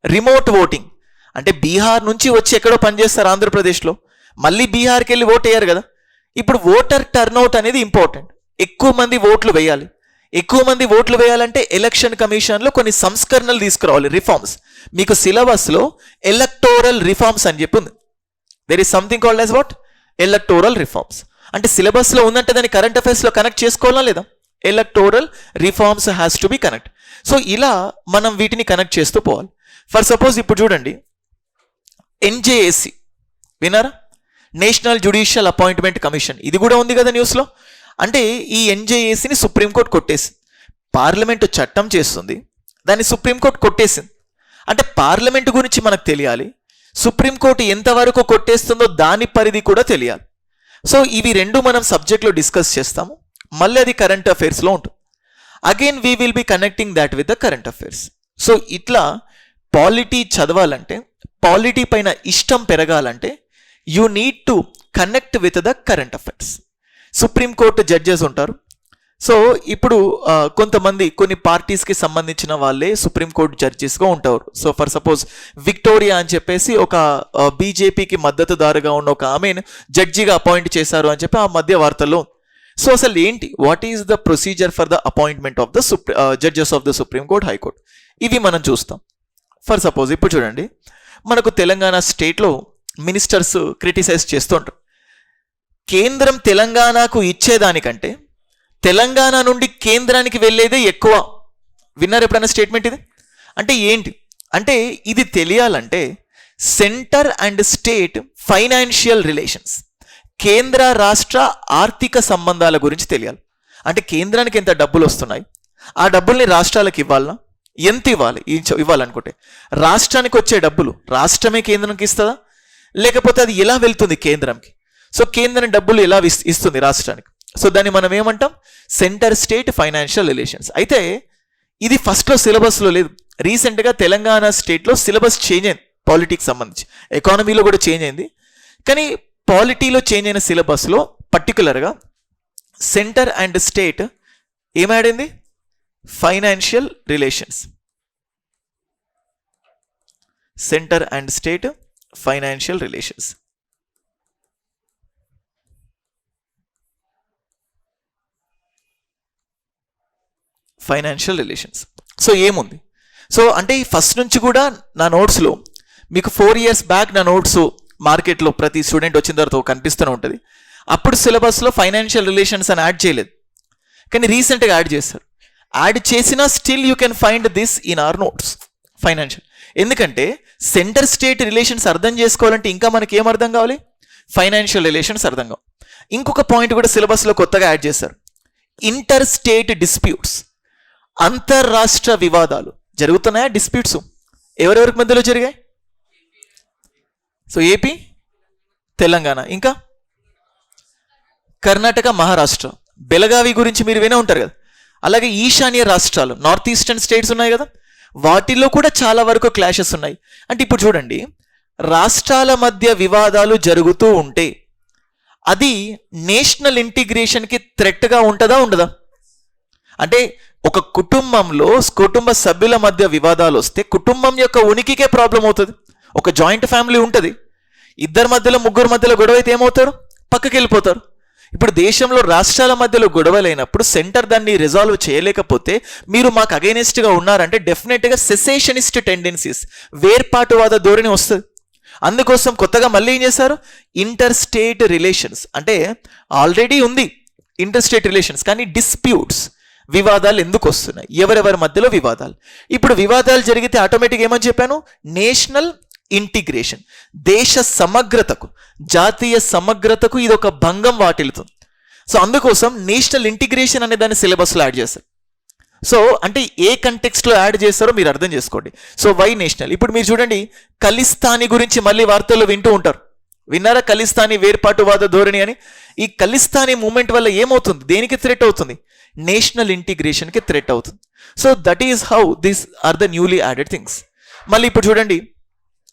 Remote voting. అంటే బీహార్ నుంచి వచ్చి ఎక్కడో పనిచేస్తారు ఆంధ్రప్రదేశ్లో, మళ్ళీ బీహార్కి వెళ్ళి ఓట్ వేయరు కదా. ఇప్పుడు ఓటర్ టర్న్అవుట్ అనేది ఇంపార్టెంట్. ఎక్కువ మంది ఓట్లు వేయాలి. ఎక్కువ మంది ఓట్లు వేయాలంటే ఎలక్షన్ కమిషన్లో కొన్ని సంస్కరణలు తీసుకురావాలి, రిఫార్మ్స్. మీకు సిలబస్లో ఎలక్టోరల్ రిఫార్మ్స్ అని చెప్పి ఉంది. There is something called as what? Electoral reforms. అంటే సిలబస్లో ఉందంటే దాన్ని కరెంట్ అఫైర్స్లో కనెక్ట్ చేసుకోవాలా లేదా? Electoral reforms has to B connect. So ఇలా మనం వీటిని కనెక్ట్ చేస్తూ పోవాలి. ఫర్ సపోజ్ ఇప్పుడు చూడండి, ఎన్జేఏసి విన్నారా? నేషనల్ జ్యుడిషియల్ అపాయింట్మెంట్ కమిషన్, ఇది కూడా ఉంది కదా న్యూస్లో. అంటే ఈ ఎన్జేఏసిని సుప్రీంకోర్టు కొట్టేసింది. పార్లమెంటు చట్టం చేస్తుంది, దాన్ని సుప్రీంకోర్టు కొట్టేసింది. అంటే పార్లమెంటు గురించి మనకు తెలియాలి, సుప్రీంకోర్టు ఎంతవరకు కొట్టేస్తుందో దాని పరిధి కూడా తెలియాలి. సో ఇవి రెండు మనం సబ్జెక్ట్లో డిస్కస్ చేస్తాము. మళ్ళీ అది కరెంట్ అఫైర్స్లో ఉంటుంది. Again we will B connecting that with the current affairs. So ఇట్లా పాలిటీ చదవాలంటే, పాలిటీ పైన ఇష్టం పెరగాలంటే you need to connect with the current affairs. Supreme court judges ఉంటారు. సో ఇప్పుడు కొంతమంది కొన్ని పార్టీస్కి సంబంధించిన వాళ్ళే సుప్రీంకోర్టు జడ్జెస్గా ఉంటారు. సో ఫర్ సపోజ్ విక్టోరియా అని చెప్పేసి ఒక బీజేపీకి మద్దతుదారుగా ఉన్న ఒక ఆమెను జడ్జిగా అపాయింట్ చేశారు అని చెప్పి ఆ మధ్య వార్తల్లో. సో అసలు ఏంటి, what is the procedure for the appointment of the judges of the Supreme court, high court, ఇవి మనం చూస్తాం. ఫర్ సపోజ్ ఇప్పుడు చూడండి, మనకు తెలంగాణ స్టేట్లో మినిస్టర్స్ క్రిటిసైజ్ చేస్తుంటారు. కేంద్రం తెలంగాణకు ఇచ్చేదానికంటే తెలంగాణ నుండి కేంద్రానికి వెళ్ళేదే ఎక్కువ. విన్నారు ఎప్పుడైనా స్టేట్మెంట్ ఇది? అంటే ఏంటి అంటే ఇది తెలియాలంటే centre and state financial relations, కేంద్ర రాష్ట్ర ఆర్థిక సంబంధాల గురించి తెలియాలి. అంటే కేంద్రానికి ఎంత డబ్బులు వస్తున్నాయి, ఆ డబ్బుల్ని రాష్ట్రాలకు ఇవ్వాలనా, ఎంత ఇవ్వాలనుకుంటే రాష్ట్రానికి వచ్చే డబ్బులు రాష్ట్రమే కేంద్రంకి ఇస్తుందా, లేకపోతే అది ఎలా వెళ్తుంది కేంద్రంకి? సో కేంద్రం డబ్బులు ఎలా ఇస్తుంది రాష్ట్రానికి? సో దాన్ని మనం ఏమంటాం? Centre state financial relations. అయితే ఇది ఫస్ట్లో సిలబస్లో లేదు. రీసెంట్గా తెలంగాణ స్టేట్లో సిలబస్ చేంజ్ అయింది, పాలిటిక్స్ సంబంధించి. ఎకానమీలో కూడా చేంజ్ అయింది, కానీ పాలిటీలో చేంజ్ అయిన సిలబస్లో పర్టికులర్గా సెంటర్ అండ్ స్టేట్ ఏమాడింది? Financial relations. Centre and state financial relations. Financial relations. So ఏముంది? సో అంటే ఈ ఫస్ట్ నుంచి కూడా నా నోట్స్లో మీకు 4 years బ్యాక్ నా నోట్స్ మార్కెట్లో ప్రతి స్టూడెంట్ వచ్చిన తర్వాత కనిపిస్తూనే ఉంటుంది. అప్పుడు సిలబస్లో ఫైనాన్షియల్ రిలేషన్స్ అని యాడ్ చేయలేదు, కానీ రీసెంట్గా యాడ్ చేస్తారు. యాడ్ చేసినా still you can find this in our notes financial. ఎందుకంటే సెంటర్ స్టేట్ రిలేషన్స్ అర్థం చేసుకోవాలంటే ఇంకా మనకి ఏం అర్థం కావాలి? ఫైనాన్షియల్ రిలేషన్స్ అర్థం కావాలి. ఇంకొక పాయింట్ కూడా సిలబస్లో కొత్తగా యాడ్ చేస్తారు, ఇంటర్ స్టేట్ డిస్ప్యూట్స్. అంతర్రాష్ట్ర వివాదాలు జరుగుతున్నాయా? డిస్ప్యూట్స్ ఎవరెవరికి మధ్యలో జరిగాయి? సో ఏపీ, తెలంగాణ, ఇంకా కర్ణాటక, మహారాష్ట్ర, బెలగావి గురించి మీరు వినే ఉంటారు కదా. అలాగే ఈశాన్య రాష్ట్రాలు, నార్త్ ఈస్టర్న్ స్టేట్స్ ఉన్నాయి కదా, వాటిల్లో కూడా చాలా వరకు క్లాషెస్ ఉన్నాయి. అంటే ఇప్పుడు చూడండి, రాష్ట్రాల మధ్య వివాదాలు జరుగుతూ ఉంటే అది నేషనల్ ఇంటిగ్రేషన్కి థ్రెట్గా ఉంటుందా ఉండదా? అంటే ఒక కుటుంబంలో కుటుంబ సభ్యుల మధ్య వివాదాలు వస్తే కుటుంబం యొక్క ఉనికికే ప్రాబ్లం అవుతుంది. ఒక జాయింట్ ఫ్యామిలీ ఉంటుంది, ఇద్దరి మధ్యలో ముగ్గురు మధ్యలో గొడవ అయితే ఏమవుతారు? పక్కకి వెళ్ళిపోతారు. ఇప్పుడు దేశంలో రాష్ట్రాల మధ్యలో గొడవలైనప్పుడు సెంటర్ దాన్ని రిజాల్వ్ చేయలేకపోతే మీరు మాకు అగైనెస్ట్గా ఉన్నారంటే డెఫినెట్గా సెసేషనిస్ట్ టెండెన్సీస్, వేర్పాటువాద ధోరణి వస్తుంది. అందుకోసం కొత్తగా మళ్ళీ ఏం చేశారు? ఇంటర్ స్టేట్ రిలేషన్స్, అంటే ఆల్రెడీ ఉంది ఇంటర్ స్టేట్ రిలేషన్స్, కానీ డిస్ప్యూట్స్, వివాదాలు ఎందుకు వస్తున్నాయి? ఎవరెవరి మధ్యలో వివాదాలు. ఇప్పుడు వివాదాలు జరిగితే ఆటోమేటిక్గా ఏమని చెప్పాను? నేషనల్ ఇంటిగ్రేషన్, దేశ సమగ్రతకు, జాతీయ సమగ్రతకు ఇది ఒక భంగం వాటిల్లుతుంది. సో అందుకోసం నేషనల్ ఇంటిగ్రేషన్ అనే దాన్ని సిలబస్లో యాడ్ చేస్తారు. సో అంటే ఏ కంటెక్స్ట్లో యాడ్ చేస్తారో మీరు అర్థం చేసుకోండి. So why national? ఇప్పుడు మీరు చూడండి, ఖలిస్తానీ గురించి మళ్ళీ వార్తల్లో వింటూ ఉంటారు. విన్నారా? ఖలిస్తానీ వేర్పాటువాద ధోరణి అని. ఈ ఖలిస్తానీ మూమెంట్ వల్ల ఏమవుతుంది? దేనికి థ్రెట్ అవుతుంది? నేషనల్ ఇంటిగ్రేషన్కి థ్రెట్ అవుతుంది. So that is how this are the newly added things. మళ్ళీ ఇప్పుడు చూడండి,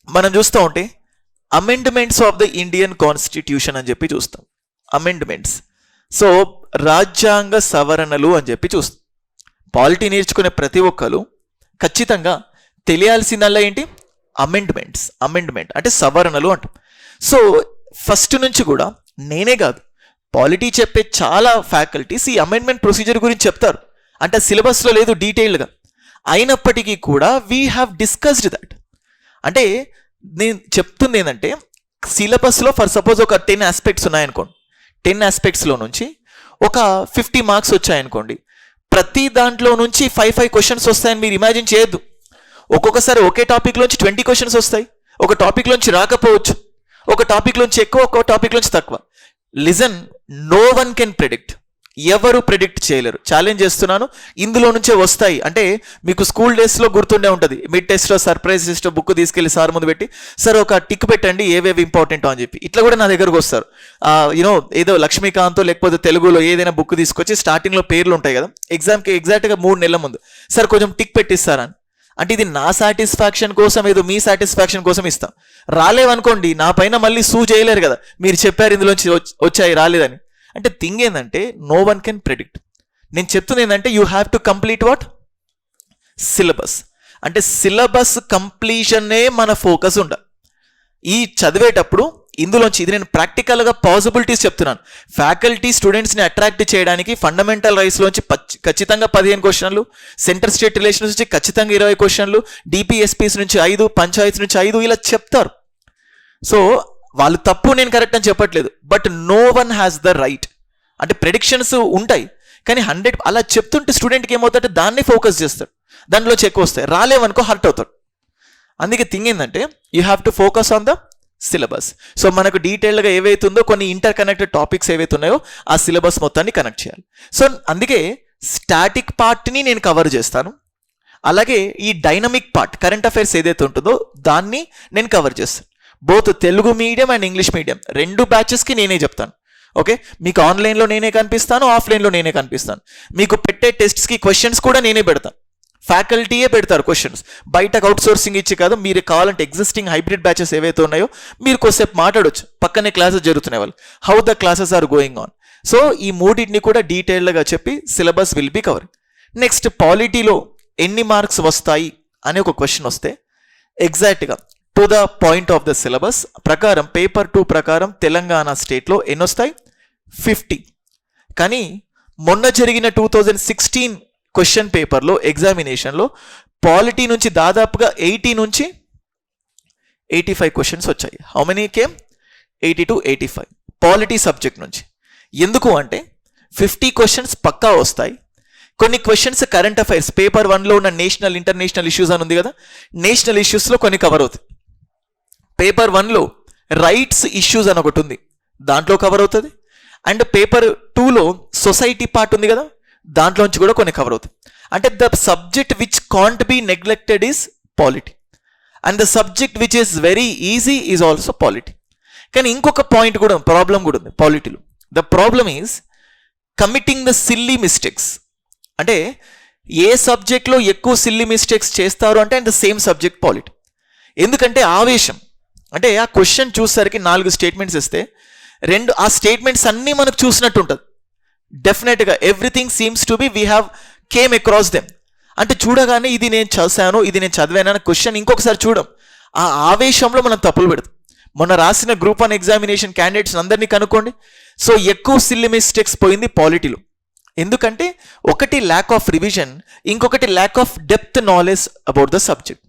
మనం చూస్తూ ఉంటే amendments of the Indian constitution అని చెప్పి చూస్తాం. అమెండ్మెంట్స్, సో రాజ్యాంగ సవరణలు అని చెప్పి చూస్తాం. పాలిటీ నేర్చుకునే ప్రతి ఒక్కరు ఖచ్చితంగా తెలియాల్సిందల్లా ఏంటి? అమెండ్మెంట్స్. అమెండ్మెంట్ అంటే సవరణలు అంటాం. సో ఫస్ట్ నుంచి కూడా నేనే కాదు, పాలిటీ చెప్పే చాలా ఫ్యాకల్టీస్ ఈ అమెండ్మెంట్ ప్రొసీజర్ గురించి చెప్తారు. అంటే సిలబస్లో లేదు డీటెయిల్డ్గా, అయినప్పటికీ కూడా వీ హ్యావ్ డిస్కస్డ్ దట్. అంటే నేను చెప్తుంది ఏంటంటే, సిలబస్లో ఫర్ సపోజ్ ఒక 10 ఆస్పెక్ట్స్ ఉన్నాయనుకోండి, 10 ఆస్పెక్ట్స్లో నుంచి ఒక 50 మార్క్స్ వచ్చాయనుకోండి, ప్రతి దాంట్లో నుంచి 5 క్వశ్చన్స్ వస్తాయని మీరు ఇమాజిన్ చేయొద్దు. ఒక్కొక్కసారి ఒకే టాపిక్లోంచి 20 క్వశ్చన్స్ వస్తాయి, ఒక టాపిక్లోంచి రాకపోవచ్చు, ఒక టాపిక్లోంచి ఎక్కువ, ఒక టాపిక్లోంచి తక్కువ. Listen, no one can predict, ఎవరు ప్రెడిక్ట్ చేయలేరు. ఛాలెంజ్ చేస్తున్నాను, ఇందులో నుంచే వస్తాయి. అంటే మీకు స్కూల్ డేస్లో గుర్తుండే ఉంటుంది, మిడ్ టెస్ట్లో సర్ప్రైజ్ టెస్ట్ బుక్ తీసుకెళ్లి సార్ ముందు పెట్టి, సార్ ఒక టిక్ పెట్టండి ఏవేవి ఇంపార్టెంట్ అని చెప్పి. ఇట్లా కూడా నా దగ్గరకు వస్తారు. యూనో ఏదో లక్ష్మీకాంతో లేకపోతే తెలుగులో ఏదైనా బుక్ తీసుకొచ్చి స్టార్టింగ్లో పేర్లు ఉంటాయి కదా, ఎగ్జామ్కి ఎగ్జాక్ట్గా 3 నెలల ముందు, సార్ కొంచెం టిక్ పెట్టిస్తారని. అంటే ఇది నా సాటిస్ఫాక్షన్ కోసం, ఏదో మీ సాటిస్ఫాక్షన్ కోసం ఇస్తాం. రాలేవనుకోండి, నా పైన మళ్ళీ సూ చేయలేరు కదా, మీరు చెప్పారు ఇందులోంచి వచ్చాయి రాలేదని. అంటే థింగ్ ఏంటంటే, నో వన్ కెన్ ప్రెడిక్ట్. నేను చెప్తుంది ఏంటంటే, you have to complete what? Syllabus. అంటే సిలబస్ కంప్లీషన్నే మన ఫోకస్ ఉండాలి. ఈ చదివేటప్పుడు ఇందులోంచి ఇది నేను ప్రాక్టికల్గా పాసిబిలిటీస్ చెప్తున్నాను. ఫ్యాకల్టీ స్టూడెంట్స్ని అట్రాక్ట్ చేయడానికి ఫండమెంటల్ రైట్స్లోంచి ఖచ్చితంగా 15 క్వశ్చన్లు, సెంటర్ స్టేట్ రిలేషన్స్ నుంచి ఖచ్చితంగా 20 క్వశ్చన్లు, డిపిఎస్పీస్ నుంచి 5, పంచాయత్ నుంచి 5, ఇలా చెప్తారు. సో వాళ్ళు తప్పు, నేను కరెక్ట్ అని చెప్పట్లేదు, but no one has the right. అంటే ప్రెడిక్షన్స్ ఉంటాయి, కానీ 100 అలా చెప్తుంటే స్టూడెంట్కి ఏమవుతుందంటే దాన్ని ఫోకస్ చేస్తాడు, దాంట్లోంచి ఎక్కువ వస్తాయి, రాలేవనుకో హర్ట్ అవుతాడు. అందుకే థింగ్ ఏంటంటే, you have to focus on the syllabus. So మనకు డీటెయిల్గా ఏవైతుందో కొన్ని ఇంటర్ కనెక్టెడ్ టాపిక్స్ ఏవైతే ఉన్నాయో ఆ సిలబస్ మొత్తాన్ని కనెక్ట్ చేయాలి. సో అందుకే స్టాటిక్ పార్ట్ని నేను కవర్ చేస్తాను, అలాగే ఈ డైనమిక్ పార్ట్ కరెంట్ అఫైర్స్ ఏదైతే ఉంటుందో దాన్ని నేను కవర్ చేస్తాను. Both Telugu medium and English medium 2 బ్యాచెస్కి నేనే చెప్తాను. ఓకే, మీకు ఆన్లైన్లో నేనే కనిపిస్తాను, ఆఫ్లైన్లో నేనే కనిపిస్తాను. మీకు పెట్టే టెస్ట్స్కి క్వశ్చన్స్ కూడా నేనే పెడతాను, ఫ్యాకల్టీయే పెడతారు క్వశ్చన్స్, బయటకు అవుట్ సోర్సింగ్ ఇచ్చి కాదు. మీరు కావాలంటే ఎగ్జిస్టింగ్ హైబ్రిడ్ బ్యాచెస్ ఏవైతే ఉన్నాయో మీరు కొద్దిసేపు మాట్లాడవచ్చు, పక్కనే క్లాసెస్ జరుగుతున్నాయి వాళ్ళు, how the classes are going on. So ఈ మూడింటిని కూడా డీటెయిల్డ్గా చెప్పి syllabus will be cover. Next, పాలిటీలో ఎన్ని మార్క్స్ వస్తాయి అనే ఒక క్వశ్చన్ వస్తే ఎగ్జాక్ట్గా to the point of the syllabus ప్రకారం, పేపర్ 2 ప్రకారం తెలంగాణ స్టేట్లో ఎన్ని వస్తాయి? 50. కానీ మొన్న జరిగిన 2016 క్వశ్చన్ పేపర్లో ఎగ్జామినేషన్లో పాలిటీ నుంచి దాదాపుగా 80 నుంచి 85 క్వశ్చన్స్ వచ్చాయి. How many came? 80 to 85 polity subject నుంచి. ఎందుకు అంటే 50 క్వశ్చన్స్ పక్కా వస్తాయి, కొన్ని క్వశ్చన్స్ కరెంట్ అఫైర్స్ పేపర్ 1లో ఉన్న నేషనల్ ఇంటర్నేషనల్ ఇష్యూస్ అని ఉంది కదా, నేషనల్ ఇష్యూస్లో కొన్ని కవర్ అవుతాయి. పేపర్ 1లో రైట్స్ ఇష్యూస్ అని ఒకటి ఉంది, దాంట్లో కవర్ అవుతుంది. అండ్ పేపర్ 2లో సొసైటీ పార్ట్ ఉంది కదా, దాంట్లోంచి కూడా కొన్ని కవర్ అవుతాయి. అంటే the subject which can't be neglected is polity, and the subject which is very easy is also polity. కానీ ఇంకొక పాయింట్ కూడా, ప్రాబ్లం కూడా ఉంది పాలిటీలో. The problem is committing the silly mistakes. అంటే ఏ సబ్జెక్ట్లో ఎక్కువ సిల్లీ మిస్టేక్స్ చేస్తారు అంటే ద సేమ్ సబ్జెక్ట్ పాలిటీ. ఎందుకంటే ఆవేశం, అంటే ఆ క్వశ్చన్ చూసేసరికి 4 స్టేట్మెంట్స్ ఇస్తే ఆ స్టేట్మెంట్స్ అన్నీ మనకు చూసినట్టు ఉంటుంది. డెఫినెట్గా everything seems to be we have came across them. అంటే చూడగానే ఇది నేను చూసాను, ఇది నేను చదివాను అనే క్వశ్చన్ ఇంకొకసారి చూడం. ఆ ఆవేశంలో మనం తప్పులు పెడతాం. మొన్న రాసిన గ్రూప్ 1 ఎగ్జామినేషన్ క్యాండిడేట్స్ అందరినీ కనుక్కోండి. సో ఎక్కువ సిల్లీ మిస్టేక్స్ పోయింది పాలిటీలో. ఎందుకంటే ఒకటి ల్యాక్ ఆఫ్ రివిజన్, ఇంకొకటి lack of depth knowledge about the subject.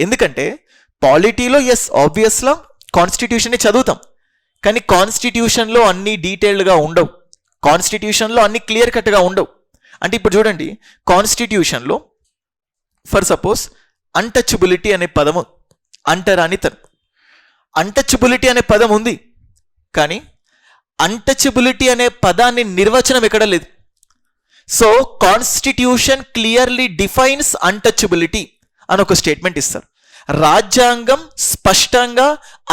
ఎందుకంటే పాలిటీలో ఆబ్వియస్గా కాన్స్టిట్యూషన్ని చదువుతాం, కానీ కాన్స్టిట్యూషన్లో అన్ని డీటెయిల్డ్గా ఉండవు, కాన్స్టిట్యూషన్లో అన్ని క్లియర్ కట్గా ఉండవు. అంటే ఇప్పుడు చూడండి, కాన్స్టిట్యూషన్లో ఫర్ సపోజ్ అన్టచబిలిటీ అనే పదము, అంటరానితనం, అన్టచబిలిటీ అనే పదం ఉంది, కానీ అన్టచబిలిటీ అనే పదాన్ని నిర్వచనం ఎక్కడ లేదు. So constitution clearly defines untouchability అని ఒక స్టేట్మెంట్ ఇస్తారు. రాజ్యాంగం స్పష్టంగా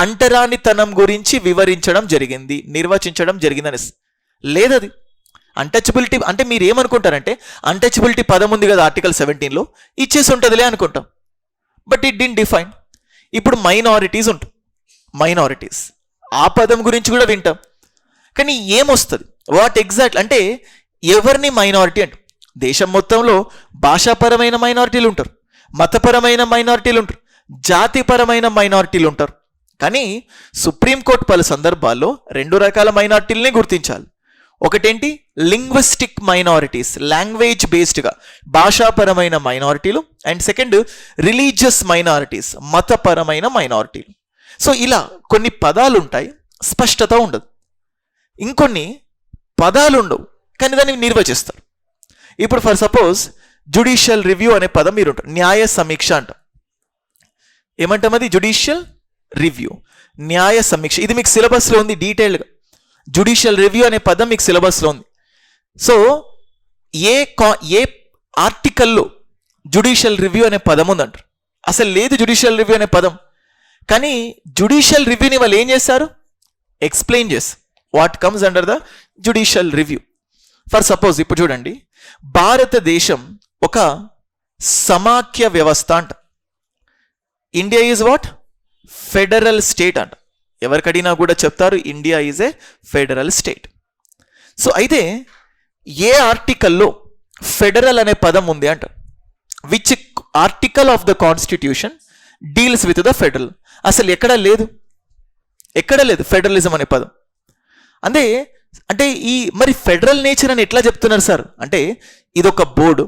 అంటరానితనం గురించి వివరించడం జరిగింది, నిర్వచించడం జరిగిందని లేదది. అన్టచబిలిటీ అంటే మీరు ఏమనుకుంటారంటే అన్టచబిలిటీ పదం ఉంది కదా ఆర్టికల్ 17లో, ఇచ్చేసి ఉంటుందిలే అనుకుంటాం. But it didn't define. ఇప్పుడు మైనారిటీస్ ఉంటాయి, మైనారిటీస్ ఆ పదం గురించి కూడా వింటాం, కానీ ఏమొస్తుంది, వాట్ ఎగ్జాక్ట్ అంటే ఎవరిని మైనారిటీ అంటారు? దేశం మొత్తంలో భాషాపరమైన మైనారిటీలు ఉంటారు, మతపరమైన మైనారిటీలు ఉంటారు, జాతిపరమైన మైనారిటీలు ఉంటారు. కానీ సుప్రీంకోర్టు పలు సందర్భాల్లో 2 రకాల మైనారిటీలని గుర్తించాలి. ఒకటేంటి, లింగ్విస్టిక్ మైనారిటీస్, లాంగ్వేజ్ బేస్డ్గా భాషాపరమైన మైనారిటీలు, అండ్ సెకండ్ రిలీజియస్ మైనారిటీస్, మతపరమైన మైనారిటీలు. సో ఇలా కొన్ని పదాలు ఉంటాయి, స్పష్టత ఉండదు. ఇంకొన్ని పదాలు ఉండవు, కానీ దాన్ని నిర్వచిస్తారు. ఇప్పుడు ఫర్ సపోజ్ జుడిషియల్ రివ్యూ అనే పదం మీరు ఉంటారు, న్యాయ సమీక్ష అంటాం. ఏమంటాం అది? జుడిషియల్ రివ్యూ, న్యాయ సమీక్ష. ఇది మీకు సిలబస్లో ఉంది డీటెయిల్డ్గా. జుడిషియల్ రివ్యూ అనే పదం మీకు సిలబస్లో ఉంది. సో ఏ ఆర్టికల్లో జుడిషియల్ రివ్యూ అనే పదం ఉందంటారు? అసలు లేదు జుడిషియల్ రివ్యూ అనే పదం. కానీ జుడిషియల్ రివ్యూని వాళ్ళు ఏం చేస్తారు? ఎక్స్ప్లెయిన్ చేస్తారు. What comes under the judicial review. For suppose ఇప్పుడు చూడండి, భారతదేశం ఒక సమాఖ్య వ్యవస్థ అంట. India is what? Federal state అంట. ఎవరికడినా కూడా చెప్తారు India is a federal state. So అయితే ఏ ఆర్టికల్లో ఫెడరల్ అనే పదం ఉంది అంటారు? Which article of the constitution deals with the federal? అసలు ఎక్కడా లేదు, ఎక్కడ లేదు ఫెడరలిజం అనే పదం. అంటే మరి ఫెడరల్ నేచర్ అని ఎట్లా చెప్తున్నారు సార్ అంటే, ఇదొక బోర్డు,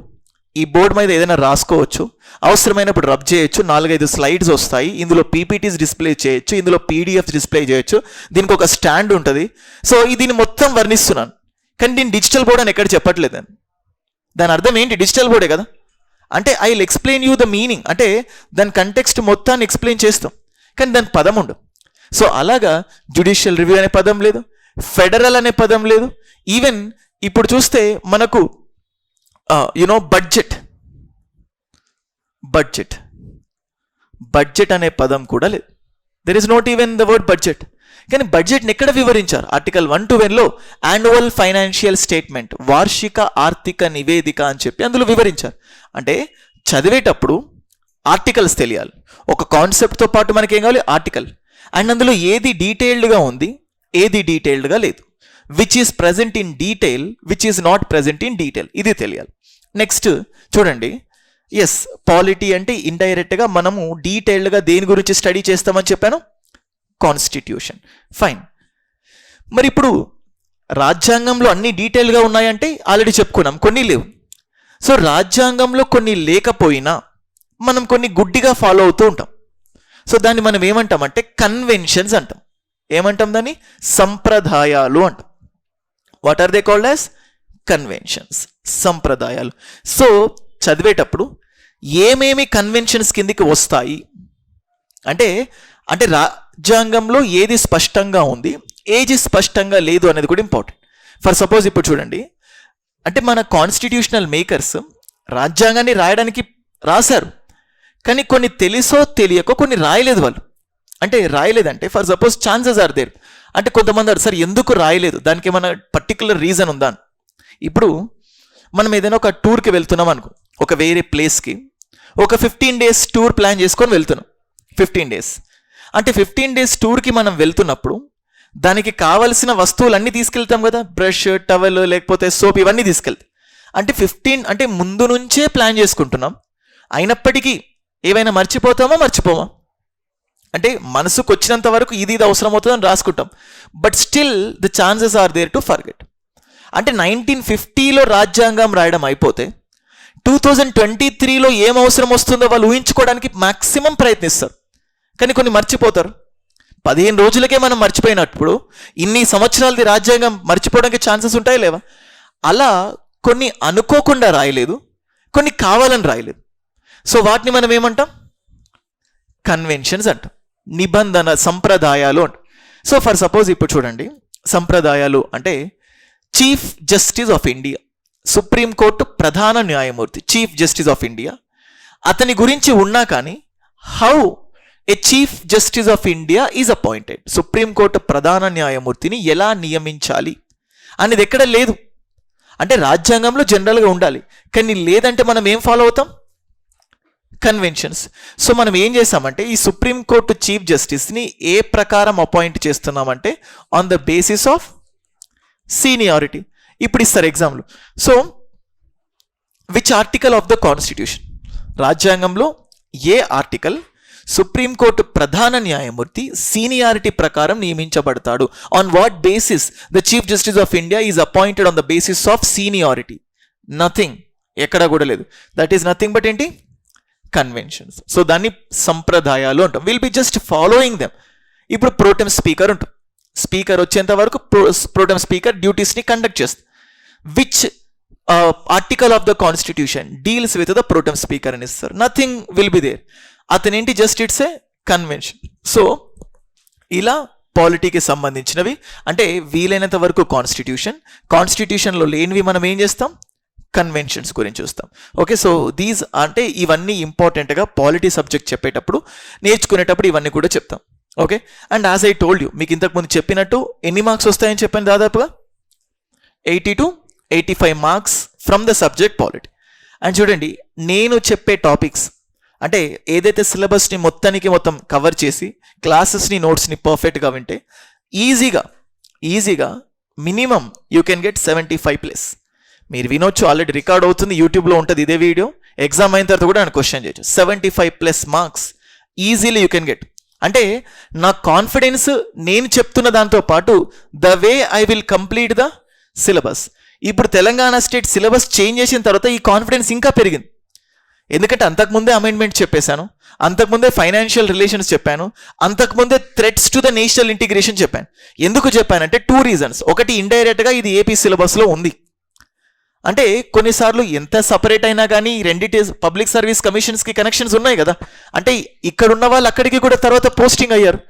ఈ బోర్డు మీద ఏదైనా రాసుకోవచ్చు, అవసరమైనప్పుడు రబ్ చేయొచ్చు, 4-5 స్లైడ్స్ వస్తాయి, ఇందులో పీపీటీస్ డిస్ప్లే చేయొచ్చు, ఇందులో పీడిఎఫ్ డిస్ప్లే చేయొచ్చు, దీనికి ఒక స్టాండ్ ఉంటుంది. సో దీన్ని మొత్తం వర్ణిస్తున్నాను, కానీ దీన్ని డిజిటల్ బోర్డ్ అని ఎక్కడ చెప్పట్లేదు. దాని అర్థం ఏంటి? డిజిటల్ బోర్డే కదా. అంటే I will explain you the meaning, అంటే దాని కంటెక్స్ట్ మొత్తాన్ని ఎక్స్ప్లెయిన్ చేస్తాం, కానీ దాని పదం ఉండదు. సో అలాగా జుడిషియల్ రివ్యూ అనే పదం లేదు, ఫెడరల్ అనే పదం లేదు. ఈవెన్ ఇప్పుడు చూస్తే మనకు బడ్జెట్ అనే పదం కూడా లేదు. There is not even the word budget. కానీ బడ్జెట్ని ఎక్కడ వివరించారు? ఆర్టికల్ 1-10లో యాన్యువల్ ఫైనాన్షియల్ స్టేట్మెంట్, వార్షిక ఆర్థిక నివేదిక అని చెప్పి అందులో వివరించారు. అంటే చదివేటప్పుడు ఆర్టికల్స్ తెలియాలి. ఒక కాన్సెప్ట్తో పాటు మనకి ఏం కావాలి? ఆర్టికల్. అండ్ అందులో ఏది డీటెయిల్డ్గా ఉంది, ఏది డీటెయిల్డ్గా లేదు, which is present in detail, which is not present in detail, ఇది తెలియాలి. నెక్స్ట్ చూడండి, పాలిటీ అంటే ఇండైరెక్ట్గా మనము డీటెయిల్డ్గా దేని గురించి స్టడీ చేస్తామని చెప్పాను? కాన్స్టిట్యూషన్. ఫైన్. మరి ఇప్పుడు రాజ్యాంగంలో అన్ని డీటెయిల్గా ఉన్నాయంటే ఆల్రెడీ చెప్పుకున్నాం, కొన్ని లేవు. సో రాజ్యాంగంలో కొన్ని లేకపోయినా మనం కొన్ని గుడ్డిగా ఫాలో అవుతూ ఉంటాం. సో దాన్ని మనం ఏమంటామంటే కన్వెన్షన్స్ అంటాం. ఏమంటాం దాన్ని? సంప్రదాయాలు అంటాం. What are they called as? Conventions, సంప్రదాయాలు. సో చదివేటప్పుడు ఏమేమి కన్వెన్షన్స్ కిందికి వస్తాయి అంటే రాజ్యాంగంలో ఏది స్పష్టంగా ఉంది, ఏది స్పష్టంగా లేదు అనేది కూడా ఇంపార్టెంట్. ఫర్ సపోజ్ ఇప్పుడు చూడండి, అంటే మన కాన్స్టిట్యూషనల్ మేకర్స్ రాజ్యాంగాన్ని రాయడానికి రాశారు, కానీ కొన్ని తెలుసో తెలియకో కొన్ని రాయలేదు వాళ్ళు. అంటే రాయలేదంటే for suppose chances are there. అంటే కొంతమంది సార్ ఎందుకు రాయలేదు, దానికి ఏమైనా పర్టికులర్ రీజన్ ఉందా? ఇప్పుడు మనం ఏదైనా ఒక టూర్కి వెళ్తున్నాం అనుకో, ఒక వేరే ప్లేస్కి ఒక 15 days టూర్ ప్లాన్ చేసుకొని వెళ్తున్నాం. 15 days అంటే 15 days టూర్కి మనం వెళ్తున్నప్పుడు దానికి కావలసిన వస్తువులన్నీ తీసుకెళ్తాం కదా, బ్రష్, టవల్, లేకపోతే సోప్, ఇవన్నీ తీసుకెళ్తాం. అంటే 15 అంటే ముందు నుంచే ప్లాన్ చేసుకుంటున్నాం, అయినప్పటికీ ఏవైనా మర్చిపోమా? అంటే మనసుకు వచ్చినంత వరకు ఇది అవసరం అవుతుందని రాసుకుంటాం, but still the chances are there to forget. అంటే 1950లో రాజ్యాంగం రాయడం అయిపోతే 2023లో ఏం అవసరం వస్తుందో వాళ్ళు ఊహించుకోవడానికి మాక్సిమం ప్రయత్నిస్తారు, కానీ కొన్ని మర్చిపోతారు. 15 రోజులకే మనం మర్చిపోయినప్పుడు ఇన్ని సంవత్సరాలది రాజ్యాంగం మర్చిపోవడానికి ఛాన్సెస్ ఉంటాయి లేవా? అలా కొన్ని అనుకోకుండా రాయలేదు, కొన్ని కావాలని రాయలేదు. సో వాటిని మనం ఏమంటాం? కన్వెన్షన్స్ అంటాం, నిబంధన, సంప్రదాయాలు అంటాం. సో ఫర్ సపోజ్ ఇప్పుడు చూడండి, సంప్రదాయాలు అంటే chief justice of India, supreme court ప్రధాన న్యాయమూర్తి, చీఫ్ జస్టిస్ ఆఫ్ ఇండియా, అతని గురించి ఉన్నా కానీ how A chief justice of India is appointed, supreme court ప్రధాన న్యాయమూర్తిని ఎలా నియమించాలి అనేది ఎక్కడ లేదు. అంటే రాజ్యాంగంలో జనరల్గా ఉండాలి, కానీ లేదంటే మనం ఏం ఫాలో అవుతాం? కన్వెన్షన్స్. సో మనం ఏం చేస్తామంటే ఈ సుప్రీంకోర్టు చీఫ్ జస్టిస్ని ఏ ప్రకారం అపాయింట్ చేస్తున్నామంటే on the basis of seniority. ఇప్పుడు ఇస్తారు example. So which article of the constitution, రాజ్యాంగంలో ఏ ఆర్టికల్ సుప్రీంకోర్టు ప్రధాన న్యాయమూర్తి సీనియారిటీ ప్రకారం నియమించబడతాడు? On what basis the chief justice of India is appointed on the basis of seniority? Nothing, ఎక్కడ కూడా లేదు. దట్ ఈస్ నథింగ్ బట్ ఏంటి? కన్వెన్షన్స్. సో దాన్ని సంప్రదాయాలు అంటాం. Will be just following them. ఇప్పుడు ప్రోటెం స్పీకర్ ఉంటుంది, స్పీకర్ వచ్చేంత వరకు ప్రోటెం స్పీకర్ డ్యూటీస్ని కండక్ట్ చేస్తుంది. Which article of the constitution deals with the pro tem speaker అని ఇస్తారు. Nothing will be there. అతనేంటి? Just it's a convention. So ఇలా పాలిటీకి సంబంధించినవి అంటే వీలైనంత వరకు కాన్స్టిట్యూషన్లో లేనివి మనం ఏం చేస్తాం? కన్వెన్షన్స్ గురించి చూస్తాం. ఓకే, సో దీస్ అంటే ఇవన్నీ ఇంపార్టెంట్గా పాలిటీ సబ్జెక్ట్ చెప్పేటప్పుడు, నేర్చుకునేటప్పుడు ఇవన్నీ కూడా చెప్తాం. Okay, and as I told you, మీకు ఇంతకుముందు చెప్పినట్టు ఎన్ని మార్క్స్ వస్తాయని చెప్పాను? దాదాపుగా 80 to 85 marks from the subject polity. And చూడండి, నేను చెప్పే టాపిక్స్ అంటే ఏదైతే సిలబస్ని మొత్తం కవర్ చేసి క్లాసెస్ని, నోట్స్ని పర్ఫెక్ట్గా వింటే ఈజీగా మినిమం యూ కెన్ గెట్ 75+. మీరు వినొచ్చు, ఆల్రెడీ రికార్డ్ అవుతుంది, యూట్యూబ్లో ఉంటుంది ఇదే వీడియో. ఎగ్జామ్ అయిన తర్వాత కూడా నేను క్వశ్చన్ చేయొచ్చు. 75+ marks easily you can get. అంటే నా కాన్ఫిడెన్స్ నేను చెప్తున్న దాంతో పాటు the way I will complete the syllabus. ఇప్పుడు తెలంగాణ స్టేట్ సిలబస్ చేంజ్ చేసిన తర్వాత ఈ కాన్ఫిడెన్స్ ఇంకా పెరిగింది. ఎందుకంటే అంతకుముందే అమెండ్మెంట్ చెప్పేశాను, అంతకుముందే ఫైనాన్షియల్ రిలేషన్స్ చెప్పాను, అంతకుముందే threats to the national integration చెప్పాను. ఎందుకు చెప్పానంటే 2 reasons. ఒకటి, ఇండైరెక్ట్గా ఇది ఏపీ సిలబస్లో ఉంది. అంటే కొన్నిసార్లు ఎంత సపరేట్ అయినా కానీ రెండిటి పబ్లిక్ సర్వీస్ కమిషన్స్కి కనెక్షన్స్ ఉన్నాయి కదా. అంటే ఇక్కడ ఉన్న వాళ్ళు అక్కడికి కూడా తర్వాత పోస్టింగ్ అయ్యారు.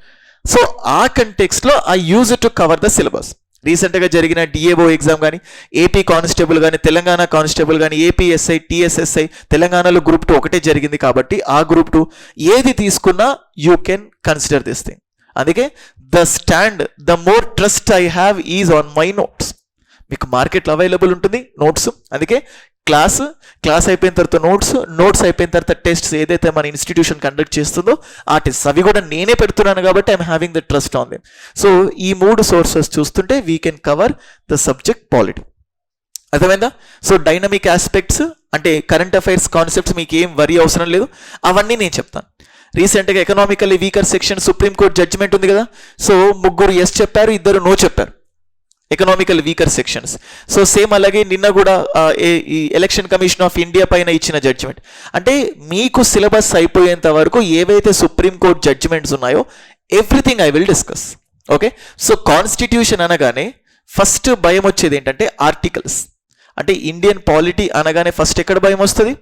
సో ఆ కంటెక్స్ట్లో I use to cover the syllabus. రీసెంట్గా జరిగిన డిఏఓ ఎగ్జామ్ కానీ, ఏపీ కానిస్టేబుల్ కానీ, తెలంగాణ కానిస్టేబుల్ కానీ, ఏపీఎస్ఐ, టీఎస్ఎస్ఐ, తెలంగాణలో గ్రూప్ 2 ఒకటే జరిగింది కాబట్టి ఆ గ్రూప్ 2 ఏది తీసుకున్నా you can consider this thing. అందుకే the more trust I have is on my notes. మీకు మార్కెట్లో అవైలబుల్ ఉంటుంది నోట్స్. అందుకే క్లాస్ అయిపోయిన తర్వాత నోట్స్ అయిపోయిన తర్వాత టెస్ట్స్ ఏదైతే మన ఇన్స్టిట్యూషన్ కండక్ట్ చేస్తుందో ఆ టెస్ట్ అవి కూడా నేనే పెడుతున్నాను కాబట్టి I'm having the trust on them. So ఈ 3 సోర్సెస్ చూస్తుంటే we can cover the subject polity. అర్థమైందా? సో డైనమిక్ ఆస్పెక్ట్స్ అంటే కరెంట్ అఫైర్స్ కాన్సెప్ట్స్ మీకు ఏం వరి అవసరం లేదు, అవన్నీ నేను చెప్తాను. రీసెంట్గా economically weaker section Supreme Court judgement ఉంది కదా. సో 3 ఎస్ చెప్పారు, 2 నో చెప్పారు, economical weaker sections. So same అలాగే నిన్న కూడా ఈ ఎలక్షన్ కమిషన్ ఆఫ్ ఇండియా పైన ఇచ్చిన జడ్జిమెంట్. అంటే మీకు సిలబస్ అయిపోయేంత వరకు ఏవైతే సుప్రీంకోర్టు జడ్జిమెంట్స్ ఉన్నాయో everything I will discuss. Okay, so constitution అనగానే ఫస్ట్ భయం వచ్చేది ఏంటంటే ఆర్టికల్స్. అంటే ఇండియన్ పాలిటీ అనగానే ఫస్ట్ ఎక్కడ భయం వస్తుంది?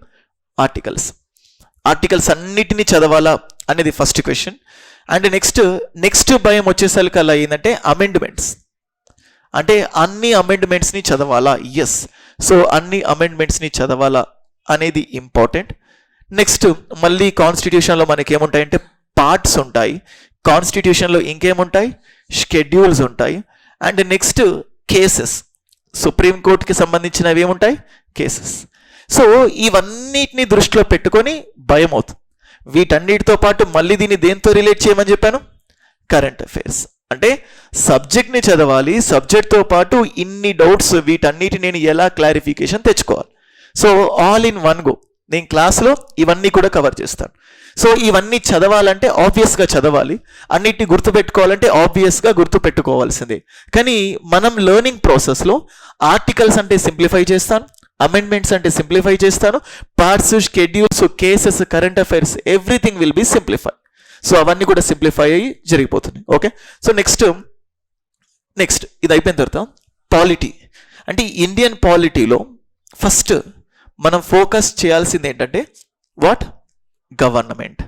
ఆర్టికల్స్ అన్నిటినీ చదవాలా అనేది ఫస్ట్ క్వశ్చన్. అండ్ నెక్స్ట్ భయం వచ్చేసరికి అలా ఏంటంటే అమెండ్మెంట్స్. అంటే అన్ని అమెండ్మెంట్స్ని చదవాలా? ఎస్, సో అన్ని అమెండ్మెంట్స్ని చదవాలా అనేది ఇంపార్టెంట్. నెక్స్ట్ మళ్ళీ కాన్స్టిట్యూషన్లో మనకి ఏముంటాయంటే పార్ట్స్ ఉంటాయి, కాన్స్టిట్యూషన్లో ఇంకేముంటాయి? షెడ్యూల్స్ ఉంటాయి. అండ్ నెక్స్ట్ కేసెస్, సుప్రీంకోర్టుకి సంబంధించినవి ఏముంటాయి? కేసెస్. సో ఇవన్నిటిని దృష్టిలో పెట్టుకొని భయం అవుతుంది. వీటన్నిటితో పాటు మళ్ళీ దీన్ని దేంతో రిలేట్ చేయమని చెప్పాను? Current affairs. అంటే సబ్జెక్ట్ని చదవాలి, సబ్జెక్ట్తో పాటు ఇన్ని డౌట్స్ వీటన్నిటి నేను ఎలా క్లారిఫికేషన్ తెచ్చుకోవాలి. So all in one go నేను క్లాస్లో ఇవన్నీ కూడా కవర్ చేస్తాను. సో ఇవన్నీ చదవాలంటే ఆబ్వియస్గా చదవాలి, అన్నిటిని గుర్తుపెట్టుకోవాలంటే ఆబ్వియస్గా గుర్తుపెట్టుకోవాల్సిందే. కానీ మనం లెర్నింగ్ ప్రాసెస్లో ఆర్టికల్స్ అంటే సింప్లిఫై చేస్తాను, అమెండ్మెంట్స్ అంటే సింప్లిఫై చేస్తాను, parts, schedules, cases, current affairs everything will B simplify. So అవన్నీ కూడా సింప్లిఫై అయ్యి జరిగిపోతున్నాయి. ఓకే, సో నెక్స్ట్ ఇది అయిపోయిన తర్వాత పాలిటీ. అంటే ఇండియన్ పాలిటీలో ఫస్ట్ మనం ఫోకస్ చేయాల్సింది ఏంటంటే what government.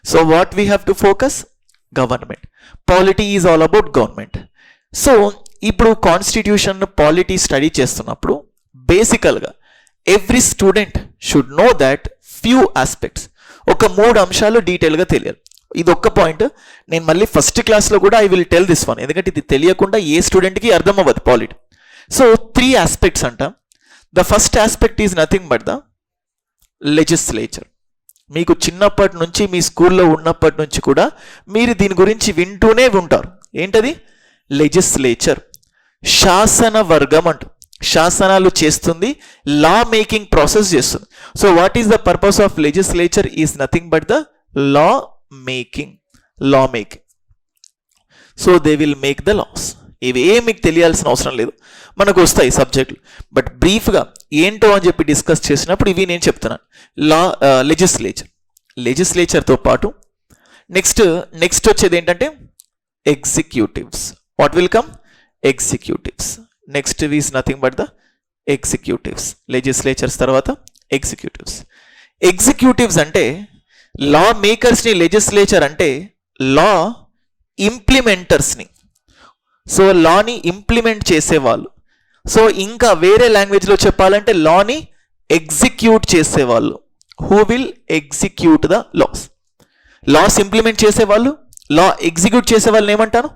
So what we have to focus government. Polity is all about government. So ఇప్పుడు కాన్స్టిట్యూషన్ పాలిటీ స్టడీ చేస్తున్నప్పుడు బేసికల్గా every student should know that few aspects, ఒక 3 అంశాలు డీటెయిల్గా తెలియాలి. ఇది ఒక్క పాయింట్ నేను మళ్ళీ ఫస్ట్ క్లాస్లో కూడా I will tell this one, ఎందుకంటే ఇది తెలియకుండా ఏ స్టూడెంట్కి అర్థం అవ్వదు పాలిటీ. సో 3 ఆస్పెక్ట్స్ అంట. The first aspect is nothing but the legislature. మీకు చిన్నప్పటి నుంచి మీ స్కూల్లో ఉన్నప్పటి నుంచి కూడా మీరు దీని గురించి వింటూనే ఉంటారు. ఏంటది? లెజిస్లేచర్. శాసన వర్గం అంటూ శాసనాలు చేస్తుంది, లా మేకింగ్ ప్రాసెస్ చేస్తుంది. So what is the purpose of legislature is nothing but the law making. So they will make the laws. ఇవి ఏం మీకు తెలియాల్సిన అవసరం లేదు, మనకు వస్తాయి సబ్జెక్టులు. బట్ బ్రీఫ్గా ఏంటో అని చెప్పి డిస్కస్ చేసినప్పుడు ఇవి నేను చెప్తున్నాను. లెజిస్లేచర్తో పాటు నెక్స్ట్ వచ్చేది ఏంటంటే executives. What will come? Executives. Next is nothing but the executives. Legislatures తర్వాత ఎగ్జిక్యూటివ్స్ అంటే లా మేకర్స్ని, లెజిస్లేచర్ అంటే లా ఇంప్లిమెంటర్స్ని. సో లాని ఇంప్లిమెంట్ చేసేవాళ్ళు. సో ఇంకా వేరే లాంగ్వేజ్లో చెప్పాలంటే లాని ఎగ్జిక్యూట్ చేసేవాళ్ళు. Who will execute the laws implement చేసేవాళ్ళు, లా ఎగ్జిక్యూట్ చేసే వాళ్ళని ఏమంటాను?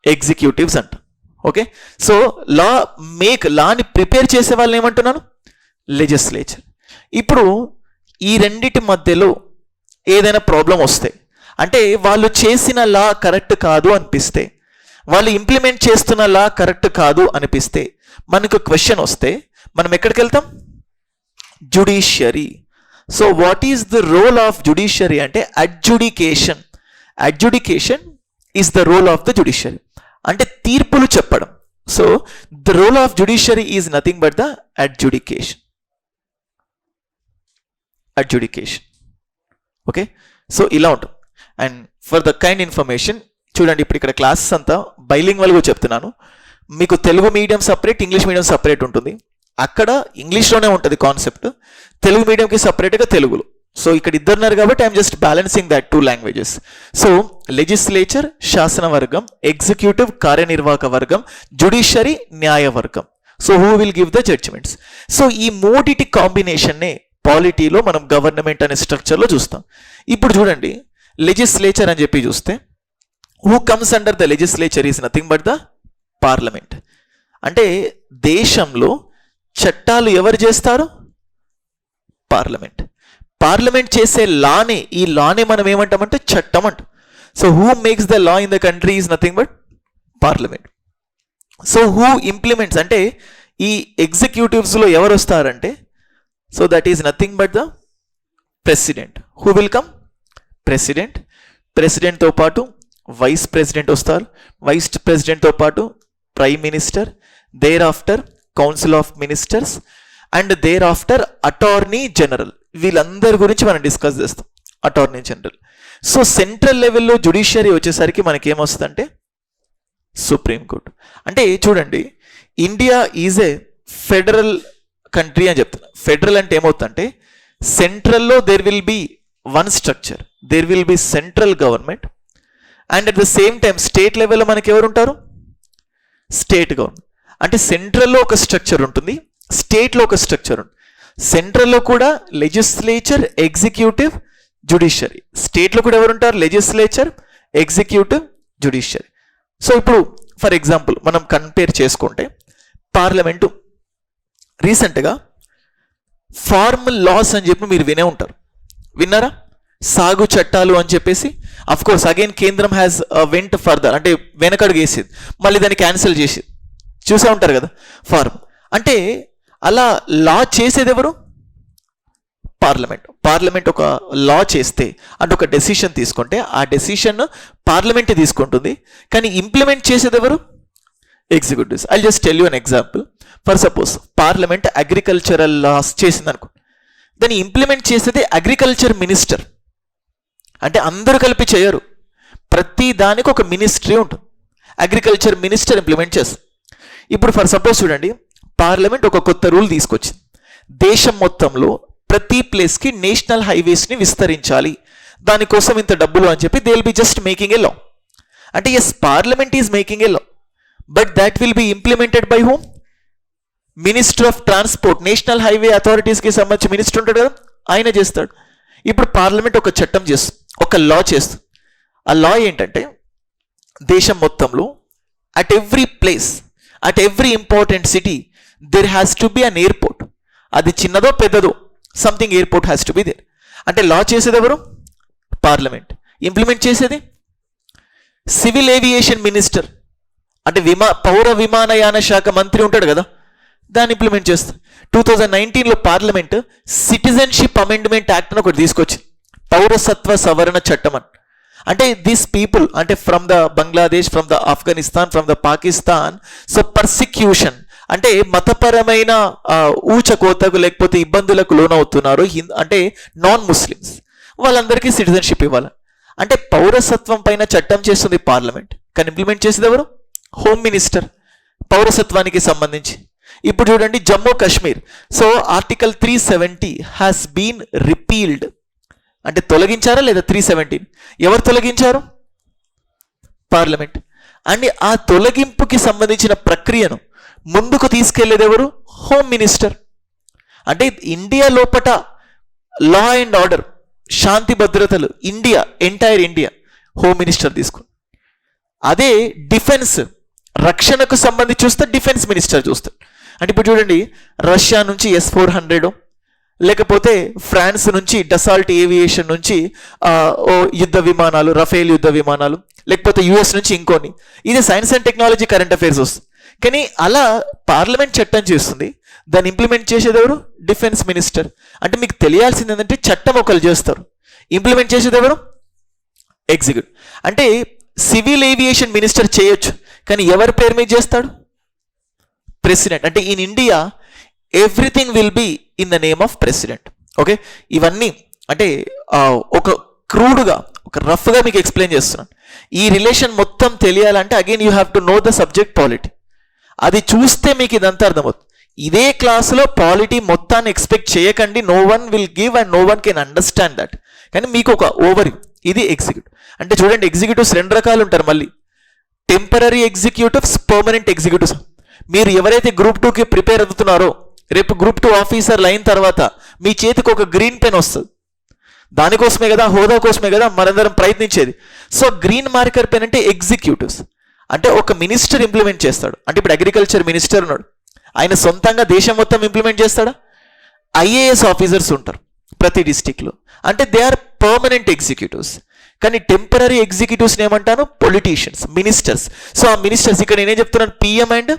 ఎగ్జిక్యూటివ్స్ అంట. ఓకే, సో లాని ప్రిపేర్ చేసే వాళ్ళని ఏమంటున్నాను? లెజిస్లేచర్. ఇప్పుడు ఈ రెండిటి మధ్యలో ఏదైనా ప్రాబ్లం వస్తే, అంటే వాళ్ళు చేసిన లా కరెక్ట్ కాదు అనిపిస్తే, వాళ్ళు ఇంప్లిమెంట్ చేస్తున్న లా కరెక్ట్ కాదు అనిపిస్తే, మనకు క్వశ్చన్ వస్తే మనం ఎక్కడికి వెళ్తాం? Judiciary. So what is the role of judiciary అంటే adjudication. Adjudication is the role of the judiciary, అంటే తీర్పులు చెప్పడం. So the role of judiciary is nothing but the adjudication. Okay, so ఇలా ఉంటుంది. And for the kind information చూడండి, ఇప్పుడు ఇక్కడ classes అంతా బైలింగ్వల్గా చెప్తున్నాను. మీకు Telugu medium separate, English medium separate ఉంటుంది. అక్కడ ఇంగ్లీష్లోనే ఉంటుంది కాన్సెప్ట్, తెలుగు మీడియంకి సపరేట్గా తెలుగులో. సో ఇక్కడ ఇద్దరున్నారు కాబట్టి I'm just balancing that 2 languages. So legislature శాసన వర్గం, ఎగ్జిక్యూటివ్ కార్యనిర్వాహక వర్గం, జుడిషియరీ న్యాయ వర్గం. So who will give the judgements. So ఈ 3 కాంబినేషన్నే పాలిటీలో మనం గవర్నమెంట్ అనే స్ట్రక్చర్లో చూస్తాం. ఇప్పుడు చూడండి, లెజిస్లేచర్ అని చెప్పి చూస్తే who comes under the legislature is nothing but the parliament. అంటే దేశంలో చట్టాలు ఎవరు చేస్తారు? పార్లమెంట్ చేసే లానే, ఈ లానే మనం ఏమంటామంటే చట్టం అంట. So who makes the law in the country is nothing but parliament. So who implements అంటే ఈ ఎగ్జిక్యూటివ్స్లో ఎవరు వస్తారంటే, so that is nothing but the president. Who will come? ప్రెసిడెంట్తో పాటు వైస్ ప్రెసిడెంట్ వస్తారు, వైస్ ప్రెసిడెంట్తో పాటు prime minister, thereafter council of ministers and thereafter attorney general. వీళ్ళందరి గురించి మనం డిస్కస్ చేస్తాం. Attorney general. సో సెంట్రల్ లెవెల్లో జుడిషియరీ వచ్చేసరికి మనకి ఏమొస్తుందంటే సుప్రీంకోర్టు. అంటే చూడండి, India is a federal country అని చెప్తున్నా. ఫెడరల్ అంటే ఏమవుతుందంటే సెంట్రల్లో there will be one structure, there will be central government and at the same time state లెవెల్లో మనకి ఎవరు ఉంటారు? State government. అంటే సెంట్రల్లో ఒక స్ట్రక్చర్ ఉంటుంది, స్టేట్లో ఒక స్ట్రక్చర్ ఉంటుంది. సెంట్రల్లో కూడా లెజిస్లేచర్, ఎగ్జిక్యూటివ్, జుడిషియరీ. స్టేట్లో కూడా ఎవరు ఉంటారు? Legislature, executive, judiciary. సో ఇప్పుడు ఫర్ ఎగ్జాంపుల్ మనం కంపేర్ చేసుకుంటే పార్లమెంటు రీసెంట్గా ఫార్మల్ లాస్ అని చెప్పి మీరు వినే ఉంటారు. విన్నారా? సాగు చట్టాలు అని చెప్పేసి అఫ్ కోర్స్ అగైన్ కేంద్రం హ్యాస్ వెంట్ ఫర్దర్, అంటే వెనకడుగు వేసేది, మళ్ళీ దాన్ని క్యాన్సిల్ చేసేది. చూసే ఉంటారు కదా ఫార్మ్. అంటే అలా లా చేసేది ఎవరు? పార్లమెంట్ ఒక లా చేస్తే అంటే ఒక డెసిషన్ తీసుకుంటే ఆ డెసిషన్ పార్లమెంట్ తీసుకుంటుంది, కానీ ఇంప్లిమెంట్ చేసేది ఎవరు? Executives. I just tell you an example. For suppose parliament agricultural laws చేసింది అనుకో, దాన్ని ఇంప్లిమెంట్ చేసేది అగ్రికల్చర్ మినిస్టర్. అంటే అందరూ కలిపి చేయరు, ప్రతి దానికి ఒక మినిస్ట్రీ ఉంటుంది, అగ్రికల్చర్ మినిస్టర్ ఇంప్లిమెంట్ చేస్తుంది. ఇప్పుడు ఫర్ సపోజ్ చూడండి, పార్లమెంట్ ఒక కొత్త రూల్ తీసుకొచ్చింది, దేశం మొత్తంలో ప్రతి ప్లేస్కి నేషనల్ హైవేస్ని విస్తరించాలి, దానికోసం ఇంత డబ్బులు అని చెప్పి they will be just making a law. అంటే yes, parliament is making a law, but that will be implemented by whom? Minister of transport, national highway అథారిటీస్కి సంబంధించి మినిస్టర్ ఉంటాడు కదా, ఆయన చేస్తాడు. ఇప్పుడు పార్లమెంట్ ఒక చట్టం చేస్తుంది, ఒక లా చేస్తుంది. ఆ లా ఏంటంటే దేశం మొత్తంలో at every place, at every important city there has to be an airport. అది చిన్నదో పెద్దదో, something airport has to be there. అంటే లా చేసేది ఎవరు? పార్లమెంట్. ఇంప్లిమెంట్ చేసేది సివిల్ ఏవియేషన్ మినిస్టర్, అంటే పౌర విమానయాన శాఖ మంత్రి ఉంటాడు కదా, దాన్ని ఇంప్లిమెంట్ చేస్తుంది. 2019లో పార్లమెంట్ సిటిజన్షిప్ అమెండ్మెంట్ యాక్ట్ అని ఒకటి తీసుకొచ్చింది, పౌరసత్వ సవరణ చట్టం అని. అంటే దిస్ పీపుల్, అంటే from the Bangladesh, from the Afghanistan, from the Pakistan, so persecution అంటే మతపరమైన ఊచకోతకు లేకపోతే ఇబ్బందులకు లోనవుతున్నారు, అంటే నాన్ ముస్లిమ్స్, వాళ్ళందరికీ సిటిజన్షిప్ ఇవ్వాలి. అంటే పౌరసత్వం పైన చట్టం చేస్తుంది పార్లమెంట్, కానీ ఇంప్లిమెంట్ చేసేది ఎవరు? హోమ్ మినిస్టర్, పౌరసత్వానికి సంబంధించి. ఇప్పుడు చూడండి Jammu Kashmir, so article 370 has been repealed. అంటే తొలగించారా లేదా 317? ఎవరు తొలగించారు? పార్లమెంట్. అండ్ ఆ తొలగింపుకి సంబంధించిన ప్రక్రియను ముందుకు తీసుకెళ్లేది ఎవరు? Home minister. అంటే ఇండియా లోపట లా అండ్ ఆర్డర్, శాంతి భద్రతలు, India, entire India home minister తీసుకుని. అదే డిఫెన్స్, రక్షణకు సంబంధించి చూస్తే డిఫెన్స్ మినిస్టర్ చూస్తాడు. అంటే ఇప్పుడు చూడండి, రష్యా నుంచి S-400, లేకపోతే ఫ్రాన్స్ నుంచి డసాల్ట్ ఏవియేషన్ నుంచి యుద్ధ విమానాలు, రఫేల్ యుద్ధ విమానాలు, లేకపోతే యుఎస్ నుంచి ఇంకోని, ఇది science and technology, current affairs వస్తుంది. కానీ అలా పార్లమెంట్ చట్టం చేస్తుంది, దాన్ని ఇంప్లిమెంట్ చేసేది ఎవరు? Defence minister. అంటే మీకు తెలియాల్సింది ఏంటంటే చట్టం ఒకరు చేస్తారు, ఇంప్లిమెంట్ చేసేది ఎవరు? ఎగ్జిక్యూటివ్. అంటే సివిల్ ఏవియేషన్ మినిస్టర్ చేయొచ్చు, కానీ ఎవరి పేరు మీద చేస్తాడు? ప్రెసిడెంట్. అంటే in India everything will be in the name of president. Okay, ఇవన్నీ అంటే ఒక క్రూడ్గా, ఒక రఫ్గా మీకు ఎక్స్ప్లెయిన్ చేస్తున్నాను. ఈ రిలేషన్ మొత్తం తెలియాలంటే again you have to know the subject polity. అది చూస్తే మీకు ఇదంతా అర్థమవుతుంది. ఇదే క్లాసులో పాలిటీ మొత్తాన్ని ఎక్స్పెక్ట్ చేయకండి, no one will give and no one can understand that. కానీ మీకు ఒక ఓవర్, ఇది ఎగ్జిక్యూటివ్. అంటే చూడండి, ఎగ్జిక్యూటివ్స్ 2 రకాలు ఉంటారు మళ్ళీ, టెంపరరీ ఎగ్జిక్యూటివ్స్, పర్మనెంట్ ఎగ్జిక్యూటివ్స్. మీరు ఎవరైతే గ్రూప్ 2కి ప్రిపేర్ అవుతున్నారో, రేపు గ్రూప్ 2 ఆఫీసర్లు అయిన తర్వాత మీ చేతికి ఒక గ్రీన్ పెన్ వస్తుంది, దానికోసమే కదా, హోదా కోసమే కదా మనందరం ప్రయత్నించేది. సో గ్రీన్ మార్కర్ పెన్ అంటే ఎగ్జిక్యూటివ్స్. అంటే ఒక మినిస్టర్ ఇంప్లిమెంట్ చేస్తాడు. అంటే ఇప్పుడు అగ్రికల్చర్ మినిస్టర్ ఉన్నాడు, ఆయన సొంతంగా దేశం మొత్తం ఇంప్లిమెంట్ చేస్తాడా? ఐఏఎస్ ఆఫీసర్స్ ఉంటారు ప్రతి డిస్టిక్లో, అంటే దే ఆర్ పర్మనెంట్ ఎగ్జిక్యూటివ్స్. కానీ టెంపరరీ ఎగ్జిక్యూటివ్స్ని ఏమంటాను? Politicians, ministers. సో ఆ మినిస్టర్స్, ఇక్కడ నేనేం చెప్తున్నాను, PM and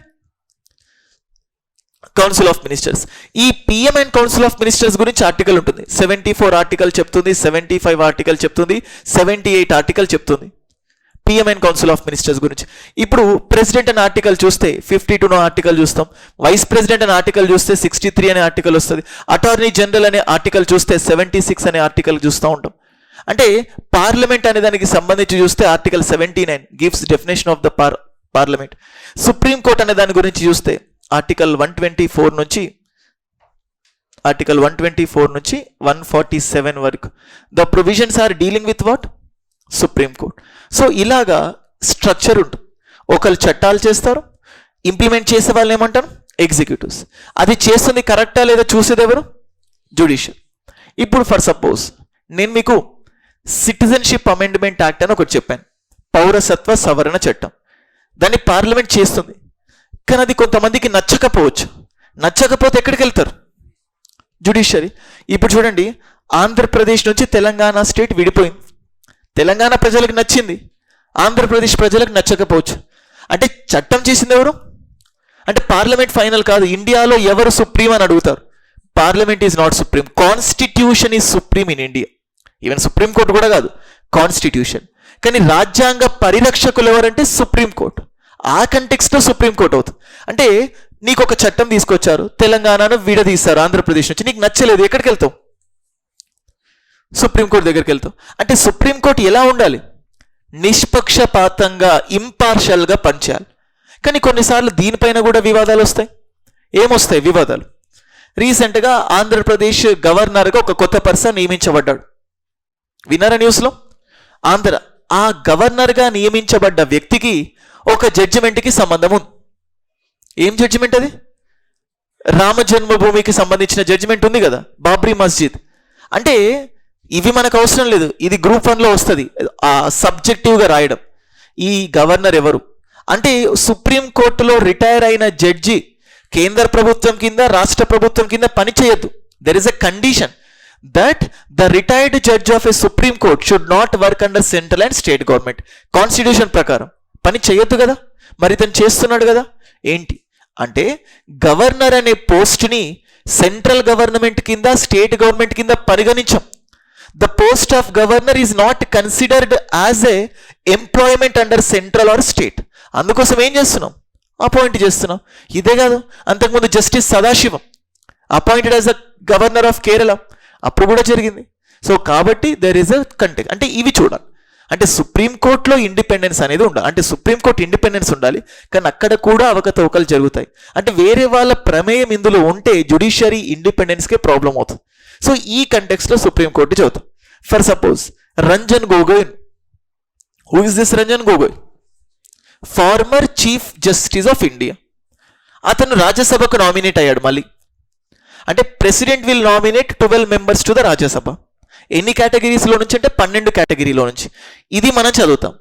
council of ministers. ఈ PM and council of ministers గురించి ఆర్టికల్ ఉంటుంది, 74 ఆర్టికల్ చెప్తుంది, 75 ఆర్టికల్ చెప్తుంది, 78 ఆర్టికల్ చెప్తుంది PM and council of ministers గురించి. ఇప్పుడు ప్రెసిడెంట్ అనే ఆర్టికల్ చూస్తే 52 ఆర్టికల్ చూస్తాం, వైస్ ప్రెసిడెంట్ అనే ఆర్టికల్ చూస్తే 63 అనే ఆర్టికల్ వస్తుంది, అటార్నీ జనరల్ అనే ఆర్టికల్ చూస్తే 76 అనే ఆర్టికల్ చూస్తూ ఉంటాం. అంటే పార్లమెంట్ అనే దానికి సంబంధించి చూస్తే article 79 gives definition of the parliament. Supreme Court అనే దాని గురించి చూస్తే ఆర్టికల్ 124 నుంచి 147 వరకు the provisions are dealing with what? Supreme Court. So ఇలాగా స్ట్రక్చర్ ఉంటుంది. ఒకళ్ళు చట్టాలు చేస్తారు, ఇంప్లిమెంట్ చేసే వాళ్ళు ఏమంటారు? ఎగ్జిక్యూటివ్స్. అది చేస్తుంది కరెక్టా లేదా చూసేది ఎవరు? జ్యుడిషియల్. ఇప్పుడు ఫర్ సపోజ్ నేను మీకు సిటిజన్షిప్ అమెండ్మెంట్ యాక్ట్ అని ఒకటి చెప్పాను, పౌరసత్వ సవరణ చట్టం. దాన్ని పార్లమెంట్ చేస్తుంది, కానీ అది కొంతమందికి నచ్చకపోవచ్చు. నచ్చకపోతే ఎక్కడికి వెళ్తారు? జ్యుడిషియరీ. ఇప్పుడు చూడండి, ఆంధ్రప్రదేశ్ నుంచి తెలంగాణ స్టేట్ విడిపోయింది, తెలంగాణ ప్రజలకు నచ్చింది, ఆంధ్రప్రదేశ్ ప్రజలకు నచ్చకపోవచ్చు. అంటే చట్టం చేసింది ఎవరు? అంటే పార్లమెంట్ ఫైనల్ కాదు. ఇండియాలో ఎవరు సుప్రీం అని అడుగుతారు. Parliament is not supreme, constitution is supreme in India. Even supreme court కూడా కాదు, కాన్స్టిట్యూషన్. కానీ రాజ్యాంగ పరిరక్షకులు ఎవరంటే సుప్రీం కోర్టు. ఆ కంటెక్స్ట్లో సుప్రీం కోర్టు అవుతుంది. అంటే నీకు ఒక చట్టం తీసుకొచ్చారు, తెలంగాణను విడదీస్తారు ఆంధ్రప్రదేశ్ నుంచి, నీకు నచ్చలేదు, ఎక్కడికి వెళ్తావు? సుప్రీంకోర్టు దగ్గరికి వెళ్తావు. అంటే సుప్రీంకోర్టు ఎలా ఉండాలి? నిష్పక్షపాతంగా, ఇంపార్షియల్గా పనిచేయాలి. కానీ కొన్నిసార్లు దీనిపైన కూడా వివాదాలు వస్తాయి. ఏమొస్తాయి వివాదాలు? రీసెంట్గా ఆంధ్రప్రదేశ్ గవర్నర్గా ఒక కొత్త పర్సన్ నియమించబడ్డాడు. విన్నారా న్యూస్లో? ఆ గవర్నర్గా నియమించబడ్డ వ్యక్తికి ఒక జడ్జిమెంట్కి సంబంధం ఉంది. ఏం జడ్జిమెంట్ అది? రామ జన్మభూమికి సంబంధించిన జడ్జిమెంట్ ఉంది కదా, బాబ్రీ మస్జిద్. అంటే ఇవి మనకు అవసరం లేదు, ఇది గ్రూప్ 1లో వస్తుంది ఆ సబ్జెక్టివ్గా రాయడం. ఈ గవర్నర్ ఎవరు అంటే సుప్రీంకోర్టులో రిటైర్ అయిన జడ్జి కేంద్ర ప్రభుత్వం కింద, రాష్ట్ర ప్రభుత్వం కింద పని చేయొద్దు. There is a condition that the retired judge of a Supreme Court should not work under central and state government. Constitution ప్రకారం పని చేయొద్దు కదా, మరి తను చేస్తున్నాడు కదా. ఏంటి అంటే గవర్నర్ అనే పోస్ట్ని సెంట్రల్ గవర్నమెంట్ కింద, స్టేట్ గవర్నమెంట్ కింద పరిగణించాం. The post of governor is not considered as a employment under central or state. అందుకోసం ఏం చేస్తున్నాం? అపాయింట్ చేస్తున్నాం. ఇదే కాదు, అంతకుముందు justice Sathasivam appointed as the governor of Kerala, అప్పుడు కూడా జరిగింది. సో కాబట్టి దెర్ ఇస్ అ కంటెక్స్ట్. అంటే ఇవి చూడాలి. అంటే సుప్రీంకోర్టులో ఇండిపెండెన్స్ అనేది ఉండాలి. అంటే సుప్రీంకోర్టు ఇండిపెండెన్స్ ఉండాలి, కానీ అక్కడ కూడా అవకతవకలు జరుగుతాయి. అంటే వేరే వాళ్ళ ప్రమేయం ఇందులో ఉంటే జ్యుడిషియరీ ఇండిపెండెన్స్కే ప్రాబ్లం అవుతుంది. సో ఈ కంటెక్స్ట్లో సుప్రీంకోర్టు చదువుతాం. For suppose Ranjan Gogoi. Who is this Ranjan Gogoi? Former chief justice of India. అతను రాజ్యసభకు నామినేట్ అయ్యాడు మళ్ళీ. అంటే president will nominate 12 members to the Rajya Sabha. ఎన్ని కేటగిరీస్లో నుంచి అంటే 12 కేటగిరీలో నుంచి. ఇది మనం చదువుతాం.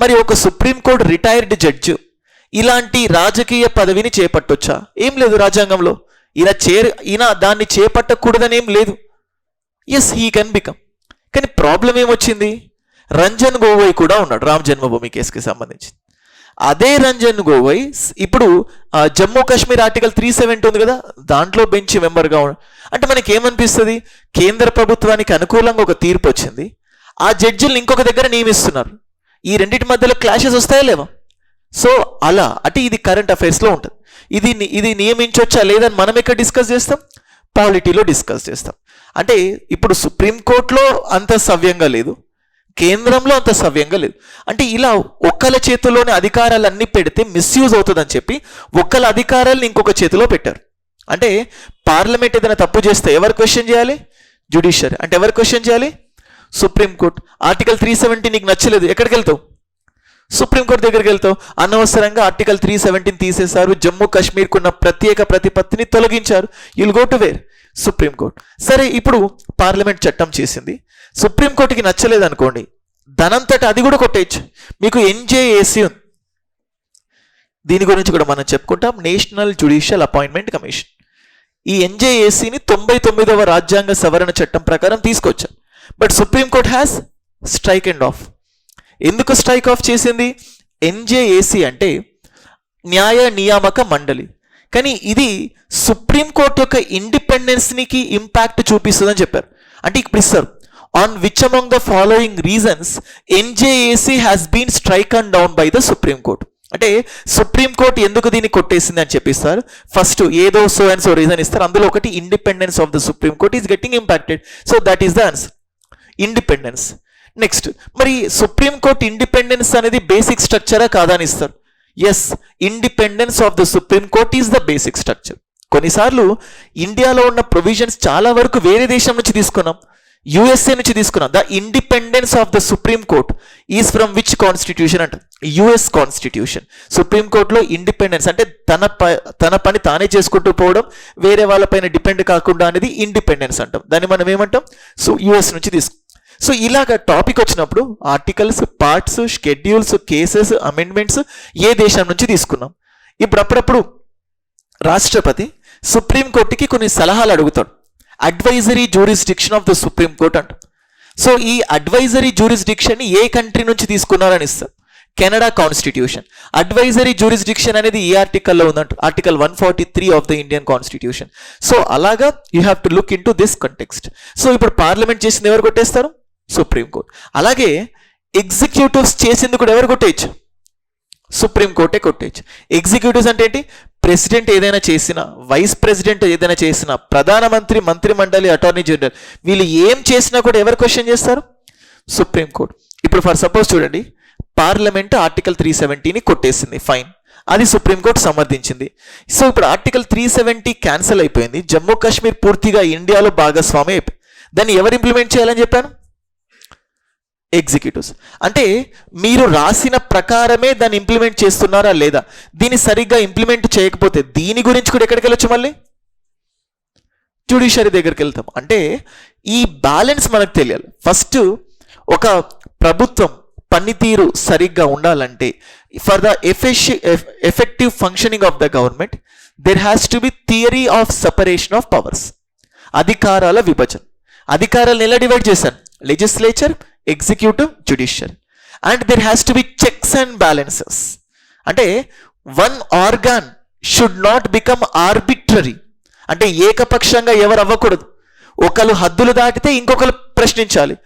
మరి ఒక సుప్రీంకోర్టు రిటైర్డ్ జడ్జి ఇలాంటి రాజకీయ పదవిని చేపట్టొచ్చా? ఏం లేదు రాజ్యాంగంలో. ఈయన దాన్ని చేపట్టకూడదని ఏం లేదు. Yes, he can become. కానీ ప్రాబ్లం ఏమొచ్చింది? రంజన్ గొగోయ్ కూడా ఉన్నాడు రామ్ జన్మభూమి కేసుకి సంబంధించి. అదే రంజన్ గొగోయ్ ఇప్పుడు జమ్మూ కాశ్మీర్ ఆర్టికల్ 370 ఉంది కదా, దాంట్లో బెంచ్ మెంబర్గా అంటే మనకి ఏమనిపిస్తుంది? కేంద్ర ప్రభుత్వానికి అనుకూలంగా ఒక తీర్పు వచ్చింది, ఆ జడ్జిల్ని ఇంకొక దగ్గర నియమిస్తున్నారు. ఈ రెండింటి మధ్యలో క్లాషెస్ వస్తాయా లేవా? సో అలా అంటే ఇది కరెంట్ అఫైర్స్లో ఉంటుంది. ఇది నియమించవచ్చా లేదని మనం ఎక్కడ డిస్కస్ చేస్తాం? పాలిటీలో డిస్కస్ చేస్తాం. అంటే ఇప్పుడు సుప్రీంకోర్టులో అంత సవ్యంగా లేదు, కేంద్రంలో అంత సవ్యంగా లేదు. అంటే ఇలా ఒక్కల చేతిలోని అధికారాలన్నీ పెడితే మిస్యూజ్ అవుతుందని చెప్పి ఒక్కల అధికారాలను ఇంకొక చేతిలో పెట్టారు. అంటే పార్లమెంట్ ఏదైనా తప్పు చేస్తే ఎవరు క్వశ్చన్ చేయాలి? జ్యుడిషియరీ. అంటే ఎవరు క్వశ్చన్ చేయాలి? సుప్రీంకోర్టు. ఆర్టికల్ 370 నీకు నచ్చలేదు, ఎక్కడికి వెళ్తావు? సుప్రీంకోర్టు దగ్గరికి వెళ్తావు. అనవసరంగా ఆర్టికల్ 370 తీసేశారు, జమ్మూ కాశ్మీర్కు ఉన్న ప్రత్యేక ప్రతిపత్తిని తొలగించారు. You'll go to where? Supreme Court. సరే, ఇప్పుడు పార్లమెంట్ చట్టం చేసింది, సుప్రీంకోర్టుకి నచ్చలేదు అనుకోండి, దానంతట అది కూడా కొట్టేయచ్చు. మీకు ఎన్జేఏసీ ఉంది, దీని గురించి కూడా మనం చెప్పుకుంటాం, నేషనల్ జ్యుడిషియల్ అపాయింట్మెంట్ కమిషన్. ఈ ఎన్జేఏసీని 99వ రాజ్యాంగ సవరణ చట్టం ప్రకారం తీసుకొచ్చారు. But supreme court has strike and of. ఎందుకు స్ట్రైక్ ఆఫ్ చేసింది? ఎన్జేఏసీ అంటే న్యాయ నియామక మండలి, కానీ ఇది సుప్రీంకోర్టు యొక్క ఇండిపెండెన్స్కి ఇంపాక్ట్ చూపిస్తుందని చెప్పారు. అంటే ఇప్పుడు ఇస్తారు, on which among the following reasons NJAC has been stricken down by the Supreme Court. అంటే సుప్రీంకోర్టు ఎందుకు దీన్ని కొట్టేసింది అని చెప్పిస్తారు. ఫస్ట్ ఏదో సో అండ్ సో రీజన్ ఇస్తారు, అందులో ఒకటి independence of the Supreme Court is getting impacted. So that is the answer, independence. Next, మరి సుప్రీంకోర్టు ఇండిపెండెన్స్ అనేది బేసిక్ స్ట్రక్చరా కాదా అని ఇస్తారు. Yes, independence of the Supreme Court is the basic structure. కొన్నిసార్లు ఇండియాలో ఉన్న ప్రొవిజన్స్ చాలా వరకు వేరే దేశం నుంచి తీసుకున్నాం, యుఎస్ఏ నుంచి తీసుకున్నాం. The independence of the Supreme court is from which constitution అంటే యుఎస్ కాన్స్టిట్యూషన్. సుప్రీం కోర్టులో ఇండిపెండెన్స్ అంటే తన పని తానే చేసుకుంటూ పోవడం, వేరే వాళ్ళపైన డిపెండ్ కాకుండా అనేది ఇండిపెండెన్స్ అంటాం. దాన్ని మనం ఏమంటాం? సో యుఎస్ నుంచి తీసుకు. సో ఇలాగ టాపిక్ వచ్చినప్పుడు articles, parts, schedules, cases, amendments ఏ దేశం నుంచి తీసుకున్నాం. ఇప్పుడు అప్పుడప్పుడు రాష్ట్రపతి సుప్రీంకోర్టుకి కొన్ని సలహాలు అడుగుతాడు. Advisory jurisdiction of the Supreme court అంట. సో ఈ అడ్వైజరీ జ్యూరిస్డిక్షన్ ఏ కంట్రీ నుంచి తీసుకున్నారని ఇస్తాం, కెనడా కాన్స్టిట్యూషన్. అడ్వైజరీ జ్యూరిస్డిక్షన్ అనేది ఏ ఆర్టికల్లో ఉందంట, article 143 of the Indian constitution. So అలాగా you have to look into this context. So ఇప్పుడు పార్లమెంట్ చేసింది ఎవరు కొట్టేస్తారు? సుప్రీంకోర్టు. అలాగే ఎగ్జిక్యూటివ్స్ చేసింది కూడా ఎవరు కొట్టేయచ్చు? సుప్రీంకోర్టే కొట్టేయచ్చు. ఎగ్జిక్యూటివ్స్ అంటే ఏంటి? ప్రెసిడెంట్ ఏదైనా చేసినా, వైస్ ప్రెసిడెంట్ ఏదైనా చేసినా, ప్రధానమంత్రి, మంత్రిమండలి, అటార్నీ జనరల్ వీళ్ళు ఏం చేసినా కూడా ఎవరు క్వశ్చన్ చేస్తారు? సుప్రీంకోర్టు. ఇప్పుడు ఫర్ సపోజ్ చూడండి, పార్లమెంట్ ఆర్టికల్ 370ని కొట్టేసింది, ఫైన్, అది సుప్రీంకోర్టు సమర్థించింది. సో ఇప్పుడు ఆర్టికల్ 370 క్యాన్సిల్ అయిపోయింది, జమ్మూ కాశ్మీర్ పూర్తిగా ఇండియాలో భాగస్వామి అయిపోయింది. దాన్ని ఎవరు ఇంప్లిమెంట్ చేయాలని చెప్పాను? ఎగ్జిక్యూటివ్స్. అంటే మీరు రాసిన ప్రకారమే దాన్ని ఇంప్లిమెంట్ చేస్తున్నారా లేదా? దీన్ని సరిగ్గా ఇంప్లిమెంట్ చేయకపోతే దీని గురించి కూడా ఎక్కడికి వెళ్ళొచ్చు? మళ్ళీ జ్యుడిషియరీ దగ్గరికి వెళ్తాం. అంటే ఈ బ్యాలెన్స్ మనకు తెలియాలి. ఫస్ట్ ఒక ప్రభుత్వం పనితీరు సరిగ్గా ఉండాలంటే for the effective functioning of the government there has to be theory of separation of powers. అధికారాల విభజన. అధికారాలను ఎలా డివైడ్ చేశాను? Legislature, executive, judiciary. And there has to be checks and balances. అంటే one organ should not become arbitrary. అంటే ఏకపక్షంగా ఎవరు అవ్వకూడదు. ఒకరు హద్దులు దాటితే ఇంకొకరు ప్రశ్నించాలి.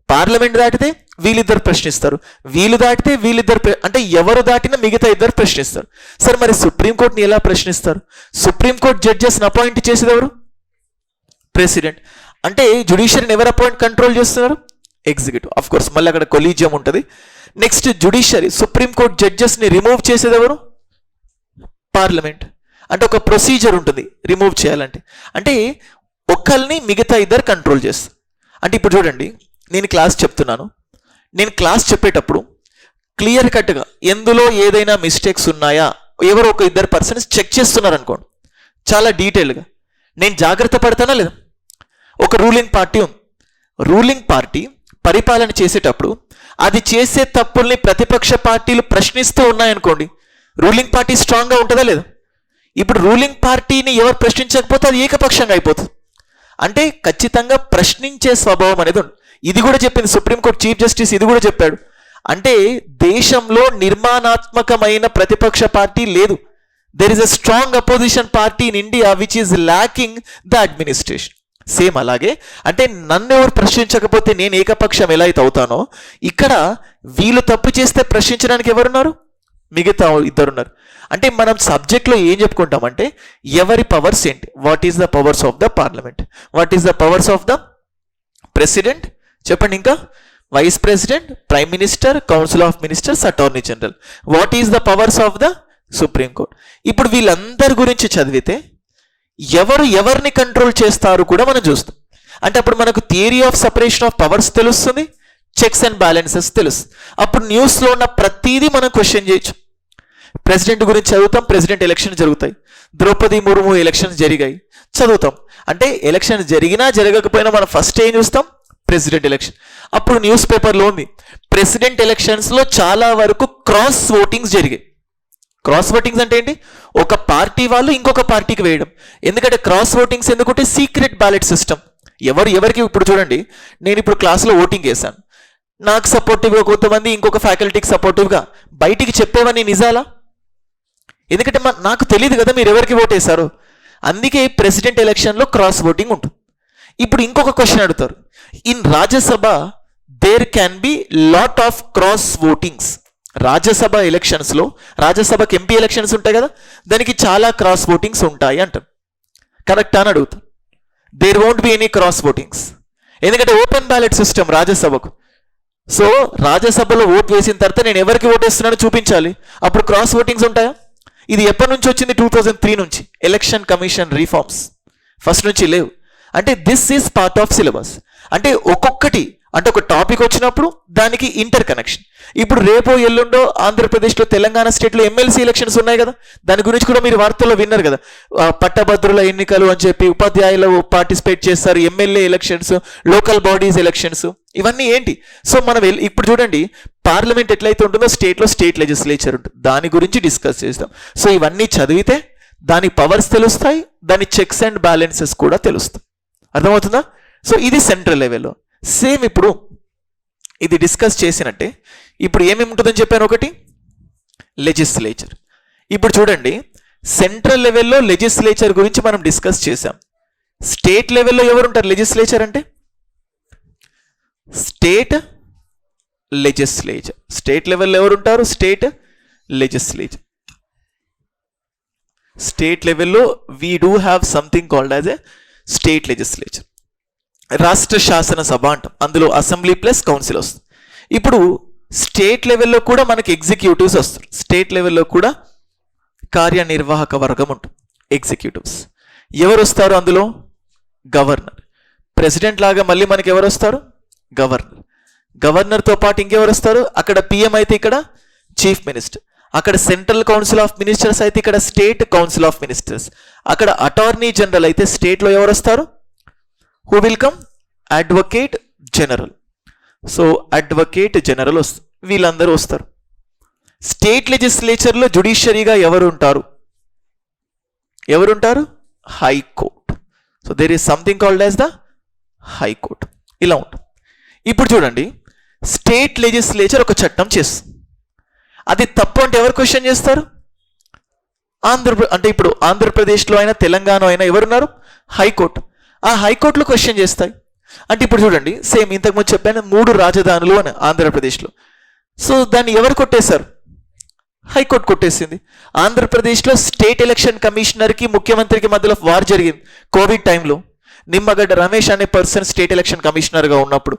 పార్లమెంట్ దాటితే వీళ్ళిద్దరు ప్రశ్నిస్తారు, వీళ్ళు దాటితే వీళ్ళిద్దరు, అంటే ఎవరు దాటినా మిగతా ఇద్దరు ప్రశ్నిస్తారు. సరే మరి సుప్రీంకోర్టుని ఎలా ప్రశ్నిస్తారు? సుప్రీంకోర్టు జడ్జెస్ని అపాయింట్ చేసేది ఎవరు? ప్రెసిడెంట్. అంటే జ్యుడిషియరీని ఎవరు కంట్రోల్ చేస్తున్నారు? ఎగ్జిక్యూటివ్. ఆఫ్ కోర్స్ మళ్ళీ అక్కడ కొలీజియం ఉంటుంది. నెక్స్ట్ జ్యుడిషియరీ, సుప్రీంకోర్టు జడ్జెస్ని రిమూవ్ చేసేది ఎవరు? పార్లమెంట్. అంటే ఒక ప్రొసీజర్ ఉంటుంది రిమూవ్ చేయాలంటే. అంటే ఒకరిని మిగతా ఇద్దరు కంట్రోల్ చేస్తారు. అంటే ఇప్పుడు చూడండి, నేను క్లాస్ చెప్తున్నాను, నేను క్లాస్ చెప్పేటప్పుడు క్లియర్ కట్గా ఎందులో ఏదైనా మిస్టేక్స్ ఉన్నాయా ఎవరో ఒక ఇద్దరు పర్సన్స్ చెక్ చేస్తున్నారు అనుకోండి, చాలా డీటెయిల్గా నేను జాగ్రత్త పడతానా లేదా? ఒక రూలింగ్ పార్టీ ఉంది, రూలింగ్ పార్టీ పరిపాలన చేసేటప్పుడు అది చేసే తప్పుల్ని ప్రతిపక్ష పార్టీలు ప్రశ్నిస్తూ ఉన్నాయనుకోండి, రూలింగ్ పార్టీ స్ట్రాంగ్గా ఉంటుందా లేదా? ఇప్పుడు రూలింగ్ పార్టీని ఎవరు ప్రశ్నించకపోతే అది ఏకపక్షంగా అయిపోతుంది. అంటే ఖచ్చితంగా ప్రశ్నించే స్వభావం అనేది ఉంది. ఇది కూడా చెప్పింది సుప్రీంకోర్టు చీఫ్ జస్టిస్, ఇది కూడా చెప్పాడు. అంటే దేశంలో నిర్మాణాత్మకమైన ప్రతిపక్ష పార్టీ లేదు. There is a strong opposition party in India which is lacking the administration. Same అలాగే అంటే నన్ను ఎవరు ప్రశ్నించకపోతే నేను ఏకపక్షం ఎలా అయితే అవుతానో, ఇక్కడ వీళ్ళు తప్పు చేస్తే ప్రశ్నించడానికి ఎవరున్నారు? మిగతా ఇద్దరున్నారు. అంటే మనం సబ్జెక్ట్లో ఏం చెప్పుకుంటామంటే ఎవరి పవర్స్ ఏంటి? What is the powers of the parliament, what is the powers of the president, చెప్పండి, ఇంకా vice president, prime minister, council of ministers, attorney general. What is the powers of the Supreme Court. ఇప్పుడు వీళ్ళందరి గురించి చదివితే ఎవరు ఎవరిని control చేస్తారు కూడా మనం చూస్తాం. అంటే అప్పుడు మనకు theory of separation of powers తెలుస్తుంది, చెక్స్ అండ్ బ్యాలెన్సెస్ తెలుస్తుంది. అప్పుడు న్యూస్లో ఉన్న ప్రతిదీ మనం క్వశ్చన్ చేయొచ్చు. ప్రెసిడెంట్ గురించి చదువుతాం, ప్రెసిడెంట్ ఎలక్షన్ జరుగుతాయి, ద్రౌపది ముర్ము ఎలక్షన్స్ జరిగాయి చదువుతాం. అంటే ఎలక్షన్ జరిగినా జరగకపోయినా మనం ఫస్ట్ ఏం చూస్తాం? President election. అప్పుడు న్యూస్ పేపర్లో ఉంది ప్రెసిడెంట్ ఎలక్షన్స్లో చాలా వరకు క్రాస్ ఓటింగ్స్ జరిగాయి. క్రాస్ ఓటింగ్స్ అంటే ఏంటి? ఒక పార్టీ వాళ్ళు ఇంకొక పార్టీకి వేయడం. ఎందుకంటే క్రాస్ ఓటింగ్స్ ఎందుకంటే సీక్రెట్ బ్యాలెట్ సిస్టమ్. ఎవరికి ఇప్పుడు చూడండి, నేను ఇప్పుడు క్లాస్లో ఓటింగ్ చేశాను, నాకు సపోర్టివ్గా కొంతమంది, ఇంకొక ఫ్యాకల్టీకి సపోర్టివ్గా, బయటికి చెప్పేవన్నీ నిజాలా? ఎందుకంటే నాకు తెలియదు కదా మీరు ఎవరికి ఓట్ వేశారు. అందుకే ప్రెసిడెంట్ ఎలక్షన్లో క్రాస్ ఓటింగ్ ఉంటుంది. ఇప్పుడు ఇంకొక క్వశ్చన్ అడుగుతారు, in Rajya Sabha there can be lot of cross votings. Rajya Sabha ఎలక్షన్స్లో, రాజ్యసభకి ఎంపీ ఎలక్షన్స్ ఉంటాయి కదా, దానికి చాలా క్రాస్ ఓటింగ్స్ ఉంటాయి అంటారు. కరెక్టా అని అడుగుతారు. There won't be any cross votings, ఎందుకంటే ఓపెన్ బ్యాలెట్ సిస్టమ్ రాజ్యసభకు. సో రాజ్యసభలో ఓట్ వేసిన తర్వాత నేను ఎవరికి ఓట్ వేస్తున్నానో చూపించాలి, అప్పుడు క్రాస్ ఓటింగ్స్ ఉంటాయా? ఇది ఎప్పటి నుంచి వచ్చింది? 2003 నుంచి. ఎలక్షన్ కమిషన్ రీఫార్మ్స్ ఫస్ట్ నుంచి లేవు. అంటే this is part of syllabus. అంటే ఒక్కొక్కటి, అంటే ఒక టాపిక్ వచ్చినప్పుడు దానికి ఇంటర్ కనెక్షన్. ఇప్పుడు రేపో ఎల్లుండో ఆంధ్రప్రదేశ్లో, తెలంగాణ స్టేట్లో ఎమ్మెల్సీ ఎలక్షన్స్ ఉన్నాయి కదా, దాని గురించి కూడా మీరు వార్తల్లో విన్నారు కదా. పట్టభద్రుల ఎన్నికలు అని చెప్పి ఉపాధ్యాయులు పార్టిసిపేట్ చేస్తారు, MLA elections, local bodies elections, ఇవన్నీ ఏంటి? సో మనం ఇప్పుడు చూడండి, పార్లమెంట్ ఎట్లయితే ఉంటుందో స్టేట్లో స్టేట్ లెజిస్లేచర్ ఉంటుంది, దాని గురించి డిస్కస్ చేస్తాం. సో ఇవన్నీ చదివితే దాని పవర్స్ తెలుస్తాయి, దాని చెక్స్ అండ్ బ్యాలెన్సెస్ కూడా తెలుస్తాయి. అర్థమవుతుందా? సో ఇది సెంట్రల్ లెవెల్లో. సేమ్ ఇప్పుడు ఇది డిస్కస్ చేసినట్టే ఇప్పుడు ఏమేమి ఉంటుందని చెప్పాను, ఒకటి లెజిస్లేచర్. ఇప్పుడు చూడండి, సెంట్రల్ లెవెల్లో లెజిస్లేచర్ గురించి మనం డిస్కస్ చేసాం. స్టేట్ లెవెల్లో ఎవరు ఉంటారు లెజిస్లేచర్ అంటే? State legislature. స్టేట్ లెవెల్లో ఎవరు ఉంటారు? State legislature. స్టేట్ లెవెల్లో we do have something called as a state legislature. రాష్ట్ర శాసనసభ అంటాం, అందులో అసెంబ్లీ ప్లస్ కౌన్సిల్ వస్తుంది. ఇప్పుడు స్టేట్ లెవెల్లో కూడా మనకి ఎగ్జిక్యూటివ్స్ వస్తారు. స్టేట్ లెవెల్లో కూడా కార్యనిర్వాహక వర్గం ఉంటుంది, ఎగ్జిక్యూటివ్స్. ఎవరు వస్తారు అందులో? గవర్నర్. ప్రెసిడెంట్ లాగా మళ్ళీ మనకి ఎవరు వస్తారు? గవర్నర్. గవర్నర్తో పాటు ఇంకెవరు వస్తారు? అక్కడ పిఎం అయితే ఇక్కడ చీఫ్ మినిస్టర్. అక్కడ సెంట్రల్ కౌన్సిల్ ఆఫ్ మినిస్టర్స్ అయితే ఇక్కడ స్టేట్ కౌన్సిల్ ఆఫ్ మినిస్టర్స్. అక్కడ అటార్నీ జనరల్ అయితే స్టేట్లో ఎవరు వస్తారు? Who will come? Advocate general. So advocate general వస్తుంది, వీళ్ళందరూ వస్తారు. స్టేట్ లెజిస్లేచర్లో జుడిషియరీగా ఎవరు ఉంటారు? ఎవరుంటారు? High Court. So there is something called as the High Court. ఇలా ఉంటుంది. ఇప్పుడు చూడండి, స్టేట్ లెజిస్లేచర్ ఒక చట్టం చేస్తుంది, అది తప్పు అంటే ఎవరు క్వశ్చన్ చేస్తారు? అంటే ఇప్పుడు ఆంధ్రప్రదేశ్లో అయినా తెలంగాణ అయినా ఎవరున్నారు? హైకోర్టు. ఆ హైకోర్టులో క్వశ్చన్ చేస్తాయి. అంటే ఇప్పుడు చూడండి, సేమ్ ఇంతకుముందు చెప్పాను 3 రాజధానులు అని ఆంధ్రప్రదేశ్లో. సో దాన్ని ఎవరు కొట్టేశారు? హైకోర్టు కొట్టేసింది. ఆంధ్రప్రదేశ్లో స్టేట్ ఎలక్షన్ కమిషనర్కి ముఖ్యమంత్రికి మధ్యలో వార్ జరిగింది కోవిడ్ టైంలో. నిమ్మగడ్డ రమేష్ అనే పర్సన్ స్టేట్ ఎలక్షన్ కమిషనర్గా ఉన్నప్పుడు.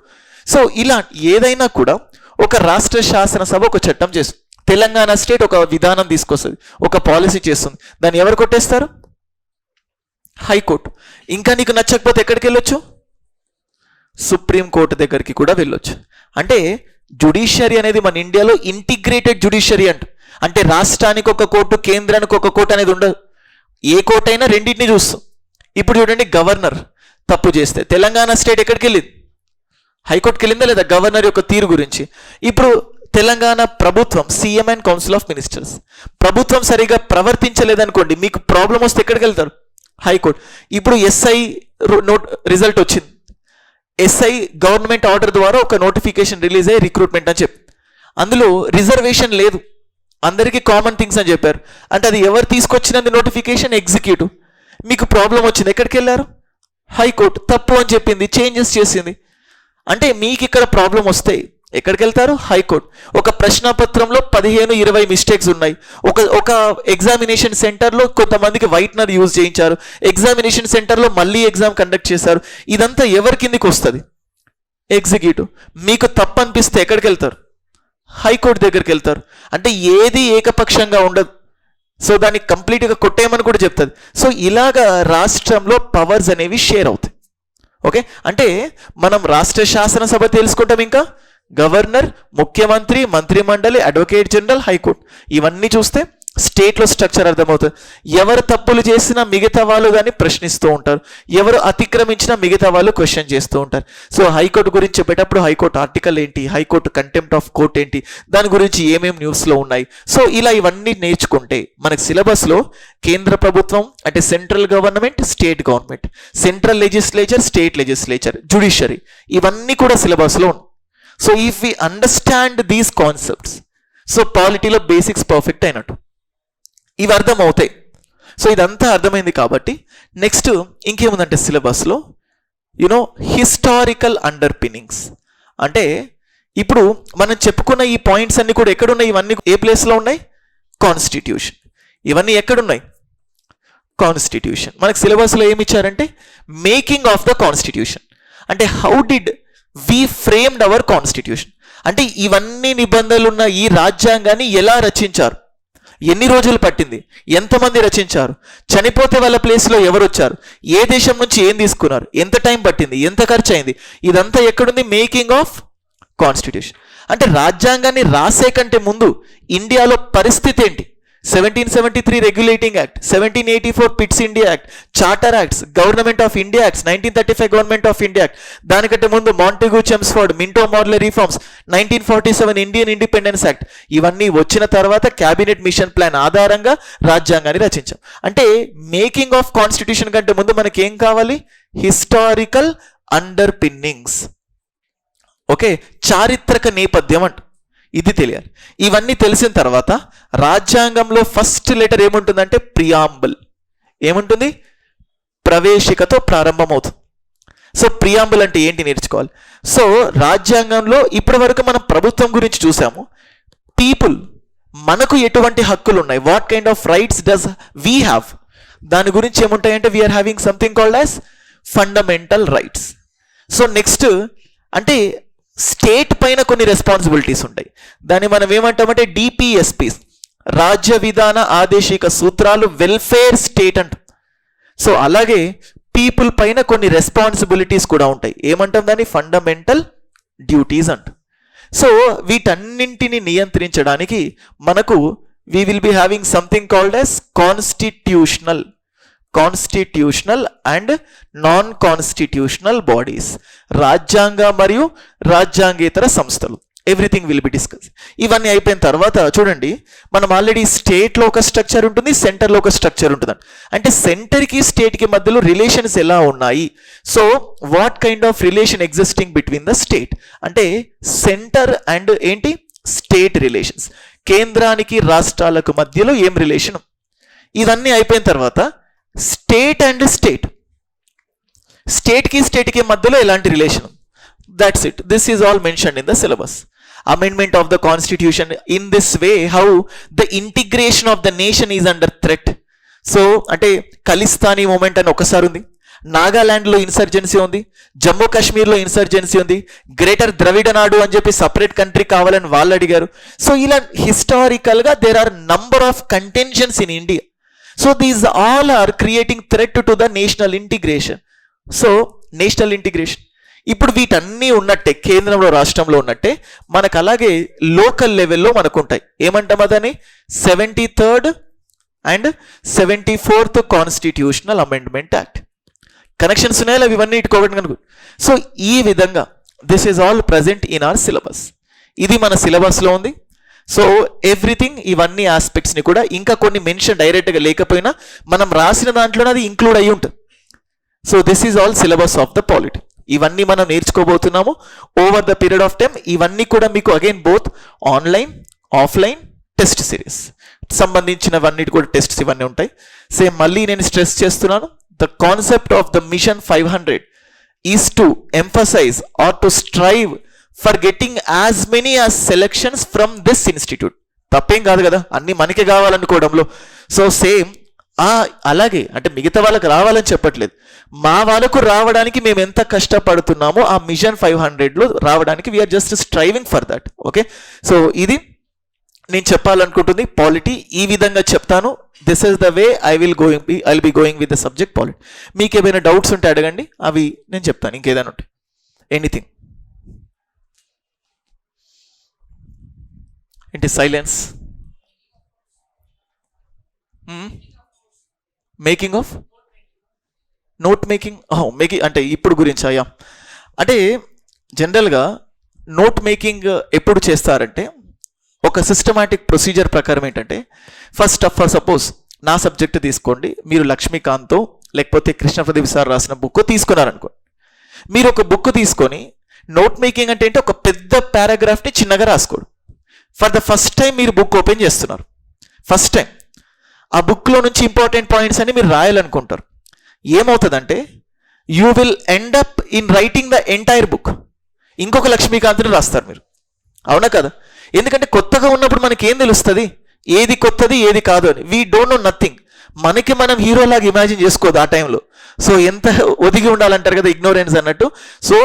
సో ఇలా ఏదైనా కూడా ఒక రాష్ట్ర శాసనసభ ఒక చట్టం చేస్తుంది. తెలంగాణ స్టేట్ ఒక విధానం తీసుకొస్తుంది, ఒక పాలసీ చేస్తుంది, దాన్ని ఎవరు కొట్టేస్తారు? హైకోర్టు. ఇంకా నీకు నచ్చకపోతే ఎక్కడికి వెళ్ళొచ్చు? సుప్రీంకోర్టు దగ్గరికి కూడా వెళ్ళొచ్చు. అంటే జుడిషియరీ అనేది మన ఇండియాలో ఇంటిగ్రేటెడ్ జుడిషియరీ అంటే రాష్ట్రానికి ఒక కోర్టు, కేంద్రానికి ఒక కోర్టు అనేది ఉండదు. ఏ కోర్టు అయినా రెండింటిని చూస్తాం. ఇప్పుడు చూడండి, గవర్నర్ తప్పు చేస్తే తెలంగాణ స్టేట్ ఎక్కడికి వెళ్ళింది? హైకోర్టుకి వెళ్ళిందా లేదా? గవర్నర్ యొక్క తీరు గురించి. ఇప్పుడు తెలంగాణ ప్రభుత్వం CM and council of ministers, ప్రభుత్వం సరిగా ప్రవర్తించలేదనుకోండి, మీకు ప్రాబ్లం వస్తే ఎక్కడికి వెళ్తారు? హైకోర్టు. ఇప్పుడు ఎస్ఐ రిజల్ట్ వచ్చింది. ఎస్ఐ గవర్నమెంట్ ఆర్డర్ ద్వారా ఒక నోటిఫికేషన్ రిలీజ్ అయ్యి రిక్రూట్మెంట్ అని చెప్పి, అందులో రిజర్వేషన్ లేదు, అందరికీ కామన్ థింగ్స్ అని చెప్పారు. అంటే అది ఎవరు తీసుకొచ్చినది నోటిఫికేషన్? ఎగ్జిక్యూటివ్. మీకు ప్రాబ్లం వచ్చింది, ఎక్కడికి వెళ్ళారు? హైకోర్టు. తప్పు అని చెప్పింది, చేంజెస్ చేసింది. అంటే మీకు ఇక్కడ ప్రాబ్లం వస్తే ఎక్కడికి వెళ్తారు? హైకోర్టు. ఒక ప్రశ్నపత్రంలో 15-20 మిస్టేక్స్ ఉన్నాయి. ఒక ఎగ్జామినేషన్ సెంటర్లో కొంతమందికి వైట్నర్ యూజ్ చేయించారు, ఎగ్జామినేషన్ సెంటర్లో మళ్ళీ ఎగ్జామ్ కండక్ట్ చేశారు. ఇదంతా ఎవరి కిందికి వస్తుంది? ఎగ్జిక్యూటివ్. మీకు తప్పు అనిపిస్తే ఎక్కడికి వెళ్తారు? హైకోర్టు దగ్గరికి వెళ్తారు. అంటే ఏది ఏకపక్షంగా ఉండదు. సో దాన్ని కంప్లీట్గా కొట్టేయమని కూడా చెప్తుంది. సో ఇలాగా రాష్ట్రంలో పవర్స్ అనేవి షేర్ అవుతాయి. ఓకే, అంటే మనం రాష్ట్ర శాసనసభ తెలుసుకుంటాం, ఇంకా గవర్నర్, ముఖ్యమంత్రి, మంత్రిమండలి, అడ్వకేట్ జనరల్, హైకోర్టు. ఇవన్నీ చూస్తే స్టేట్లో స్ట్రక్చర్ అర్థమవుతుంది. ఎవరు తప్పులు చేసినా మిగతా వాళ్ళు దాన్ని ప్రశ్నిస్తూ ఉంటారు, ఎవరు అతిక్రమించినా మిగతా వాళ్ళు క్వశ్చన్ చేస్తూ ఉంటారు. సో హైకోర్టు గురించి చెప్పేటప్పుడు హైకోర్టు ఆర్టికల్ ఏంటి, హైకోర్టు కంటెంప్ట్ ఆఫ్ కోర్ట్ ఏంటి, దాని గురించి ఏమేమి న్యూస్లో ఉన్నాయి. సో ఇలా ఇవన్నీ నేర్చుకుంటే మనకి సిలబస్లో కేంద్ర ప్రభుత్వం అంటే central government, state government, central legislature, state legislature, judiciary, ఇవన్నీ కూడా సిలబస్లో ఉన్నాయి. So if we understand these concepts, so పాలిటీలో బేసిక్స్ పర్ఫెక్ట్ అయినట్టు. ఇవి అర్థం అవుతాయి. సో ఇదంతా అర్థమైంది కాబట్టి నెక్స్ట్ ఇంకేముందంటే సిలబస్లో హిస్టారికల్ అండర్ పిన్నింగ్స్. అంటే ఇప్పుడు మనం చెప్పుకున్న ఈ పాయింట్స్ అన్ని కూడా ఎక్కడున్నాయి? ఇవన్నీ ఏ ప్లేస్లో ఉన్నాయి? కాన్స్టిట్యూషన్. ఇవన్నీ ఎక్కడున్నాయి? కాన్స్టిట్యూషన్. మనకు సిలబస్లో ఏమి ఇచ్చారంటే మేకింగ్ ఆఫ్ ద కాన్స్టిట్యూషన్. అంటే how did we framed our constitution. అంటే ఇవన్నీ నిబంధనలు ఉన్న ఈ రాజ్యాంగాన్ని ఎలా రచించారు, ఎన్ని రోజులు పట్టింది, ఎంతమంది రచించారు, చనిపోతే వాళ్ళ ప్లేస్లో ఎవరు వచ్చారు, ఏ దేశం నుంచి ఏం తీసుకున్నారు, ఎంత టైం పట్టింది, ఎంత ఖర్చు అయింది, ఇదంతా ఎక్కడుంది? Making of constitution. అంటే రాజ్యాంగాన్ని రాసే కంటే ముందు ఇండియాలో పరిస్థితి ఏంటి? 1773 regulating act, 1784 Pitt's India act, charter acts, government of India acts, 1935 government of India act, దానికంటే ముందు Montagu Chelmsford, Minto Morley reforms, 1947 Indian independence act, ఇవన్నీ వచ్చిన తర్వాత క్యాబినెట్ మిషన్ ప్లాన్ ఆధారంగా రాజ్యాంగాన్ని రచించాం. అంటే మేకింగ్ ఆఫ్ కాన్స్టిట్యూషన్ కంటే ముందు మనకి ఏం కావాలి? Historical under పిన్నింగ్స్. ఓకే, చారిత్రక నేపథ్యం అంట, ఇది తెలియాలి. ఇవన్నీ తెలిసిన తర్వాత రాజ్యాంగంలో ఫస్ట్ లెటర్ ఏముంటుందంటే ప్రియాంబుల్. ఏముంటుంది? ప్రవేశికతో ప్రారంభమవుతుంది. సో ప్రియాంబుల్ అంటే ఏంటి నేర్చుకోవాలి. సో రాజ్యాంగంలో ఇప్పటి వరకు మనం ప్రభుత్వం గురించి చూసాము. పీపుల్, మనకు ఎటువంటి హక్కులు ఉన్నాయి, what kind of rights does we have, దాని గురించి ఏముంటాయంటే we are having something called as fundamental rights. So next అంటే స్టేట్ పైన కొన్ని రెస్పాన్సిబిలిటీస్ ఉంటాయి, దాన్ని మనం ఏమంటామంటే డిపిఎస్పీస్, రాజ్య విధాన ఆదేశిక సూత్రాలు, వెల్ఫేర్ స్టేట్ అంట. సో అలాగే పీపుల్ పైన కొన్ని రెస్పాన్సిబిలిటీస్ కూడా ఉంటాయి, ఏమంటాం దాన్ని ఫండమెంటల్ డ్యూటీస్ అంట. సో వీటన్నింటిని నియంత్రించడానికి మనకు we will be having something called as constitutional and non-constitutional bodies. రాజ్యాంగ మరియు రాజ్యాంగేతర సంస్థలు, ఎవ్రీథింగ్ విల్ బి డిస్కస్. ఇవన్నీ అయిపోయిన తర్వాత చూడండి, మనం ఆల్రెడీ స్టేట్లో ఒక స్ట్రక్చర్ ఉంటుంది, సెంటర్లో ఒక స్ట్రక్చర్ ఉంటుంది. అంటే సెంటర్కి స్టేట్కి మధ్యలో రిలేషన్స్ ఎలా ఉన్నాయి, so what kind of relation existing between the state, అంటే సెంటర్ అండ్ ఏంటి స్టేట్ రిలేషన్స్, కేంద్రానికి రాష్ట్రాలకు మధ్యలో ఏం రిలేషన్. ఇవన్నీ అయిపోయిన తర్వాత స్టేట్ అండ్ స్టేట్కి మధ్యలో ఎలాంటి relation, that's it. This is all mentioned in the syllabus. Amendment of the constitution, in this way how the integration of the nation is under threat. So అంటే ఖలిస్తానీ మూమెంట్ అని ఒకసారి ఉంది, నాగాలాండ్లో ఇన్సర్జెన్సీ ఉంది, జమ్మూ కాశ్మీర్లో insurgency ఉంది, గ్రేటర్ ద్రవిడ నాడు అని చెప్పి సపరేట్ కంట్రీ కావాలని వాళ్ళు అడిగారు. సో ఇలా హిస్టారికల్గా there are number of contentions in India. So these all are creating threat to the national integration. So national integration ఇప్పుడు వీటన్నీ ఉన్నట్టే, కేంద్రంలో రాష్ట్రంలో ఉన్నట్టే మనకు అలాగే లోకల్ లెవెల్లో మనకు ఉంటాయి. ఏమంటాం అదని 73rd and 74th constitutional amendment act. Connections ఉన్నాయా అవి ఇవన్నీ ఇటుకోవడం కనుక. సో ఈ విధంగా this is all present in our syllabus. ఇది మన సిలబస్లో ఉంది. సో ఎవ్రీథింగ్, ఇవన్నీ ఆస్పెక్ట్స్ని కూడా ఇంకా కొన్ని మెన్షన్ డైరెక్ట్గా లేకపోయినా మనం రాసిన దాంట్లోనే అది ఇంక్లూడ్ అయ్యి ఉంటుంది. So this is all syllabus of the polity. ఇవన్నీ మనం నేర్చుకోబోతున్నాము over the period of time. ఇవన్నీ కూడా మీకు again both online offline test series సంబంధించినవన్నీ కూడా టెస్ట్స్ ఇవన్నీ ఉంటాయి. సేమ్ మళ్ళీ నేను స్ట్రెస్ చేస్తున్నాను, the concept of the mission 500 is to emphasize or to strive for getting as many as selections from this institute. తప్పేం కాదు కదా, అన్ని మనకి కావాలనుకోవడంలో. సో సేమ్ అలాగే అంటే మిగతా వాళ్ళకి రావాలని చెప్పట్లేదు, మా వాళ్ళకు రావడానికి మేము ఎంత కష్టపడుతున్నామో ఆ మిషన్ 500లో రావడానికి we are just striving for that. Okay, so ఇది నేను చెప్పాలనుకుంటుంది పాలిటీ. ఈ విధంగా చెప్తాను. This is the way I will be going with the subject polity. మీకు ఏమైనా డౌట్స్ ఉంటే అడగండి, అవి నేను చెప్తాను. ఇంకేదైనా ఉంటే ఎనీథింగ్. ఏంటి silence? Making of note making అంటే ఇప్పుడు గురించి అయ్యా అంటే జనరల్గా నోట్ మేకింగ్ ఎప్పుడు చేస్తారంటే ఒక సిస్టమాటిక్ ప్రొసీజర్ ప్రకారం ఏంటంటే ఫస్ట్ ఫర్ సపోజ్ నా సబ్జెక్ట్ తీసుకోండి, మీరు లక్ష్మీకాంత్తో లేకపోతే కృష్ణప్రదీప్ సార్ రాసిన బుక్ తీసుకున్నారనుకోండి. మీరు ఒక బుక్ తీసుకొని నోట్ మేకింగ్ అంటే ఏంటి, ఒక పెద్ద పారాగ్రాఫ్ని చిన్నగా రాసుకోడు. ఫర్ ద ఫస్ట్ టైం మీరు బుక్ ఓపెన్ చేస్తున్నారు, ఫస్ట్ టైం ఆ బుక్లో నుంచి ఇంపార్టెంట్ పాయింట్స్ అని మీరు రాయాలనుకుంటారు. ఏమవుతుందంటే you will end up in writing the entire book. ఇంకొక లక్ష్మీకాంత్ని రాస్తారు మీరు, అవునా కదా? ఎందుకంటే కొత్తగా ఉన్నప్పుడు మనకి ఏం తెలుస్తుంది, ఏది కొత్తది ఏది కాదు అని. We don't know nothing. మనకి మనం హీరోలాగా ఇమాజిన్ చేసుకోదు ఆ టైంలో. సో ఎంత ఒదిగి ఉండాలంటారు కదా, ఇగ్నోరెన్స్ అన్నట్టు. So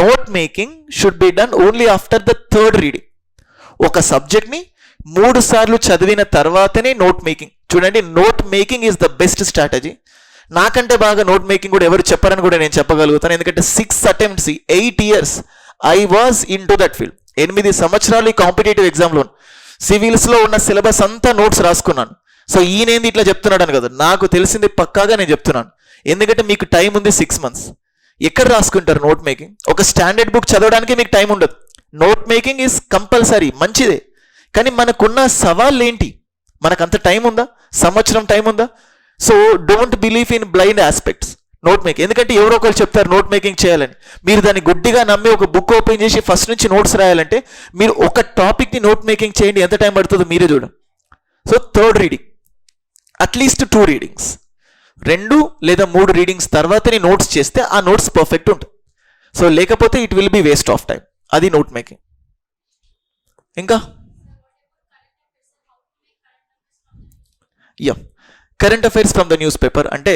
note making should be done only after the third reading. ఒక సబ్జెక్ట్ని 3 సార్లు చదివిన తర్వాతనే నోట్ మేకింగ్. చూడండి, note making is the best strategy. నాకంటే బాగా నోట్ మేకింగ్ కూడా ఎవరు చెప్పరని కూడా నేను చెప్పగలుగుతాను. ఎందుకంటే 6 attempts 8 years I was in to that field. 8 సంవత్సరాలు ఈ కాంపిటేటివ్ ఎగ్జామ్లో సివిల్స్లో ఉన్న సిలబస్ అంతా నోట్స్ రాసుకున్నాను. సో ఈయనేంది ఇట్లా చెప్తున్నాడు అని కదా, నాకు తెలిసింది పక్కాగా నేను చెప్తున్నాను. ఎందుకంటే మీకు టైం ఉంది 6 months. ఎక్కడ రాసుకుంటారు నోట్ మేకింగ్? ఒక స్టాండర్డ్ బుక్ చదవడానికి మీకు టైం ఉండదు. నోట్ మేకింగ్ ఈజ్ కంపల్సరీ, మంచిదే. కానీ మనకున్న సవాళ్ళు ఏంటి? మనకు అంత టైం ఉందా? సంవత్సరం టైం ఉందా? So don't believe in blind aspects. Note making. ఎందుకంటే ఎవరో ఒకరు చెప్తారు నోట్ మేకింగ్ చేయాలని, మీరు దాన్ని గుడ్డిగా నమ్మి ఒక బుక్ ఓపెన్ చేసి ఫస్ట్ నుంచి నోట్స్ రాయాలంటే మీరు ఒక టాపిక్ని నోట్ మేకింగ్ చేయండి, ఎంత టైం పడుతుందో మీరే చూడండి. So third reading, at least 2 readings, 2 లేదా 3 రీడింగ్స్ తర్వాతనే నోట్స్ చేస్తే ఆ నోట్స్ పర్ఫెక్ట్ ఉంటుంది. సో లేకపోతే it will B waste of time. అది నోట్ మేకింగ్. ఇంకా current affairs from the news paper అంటే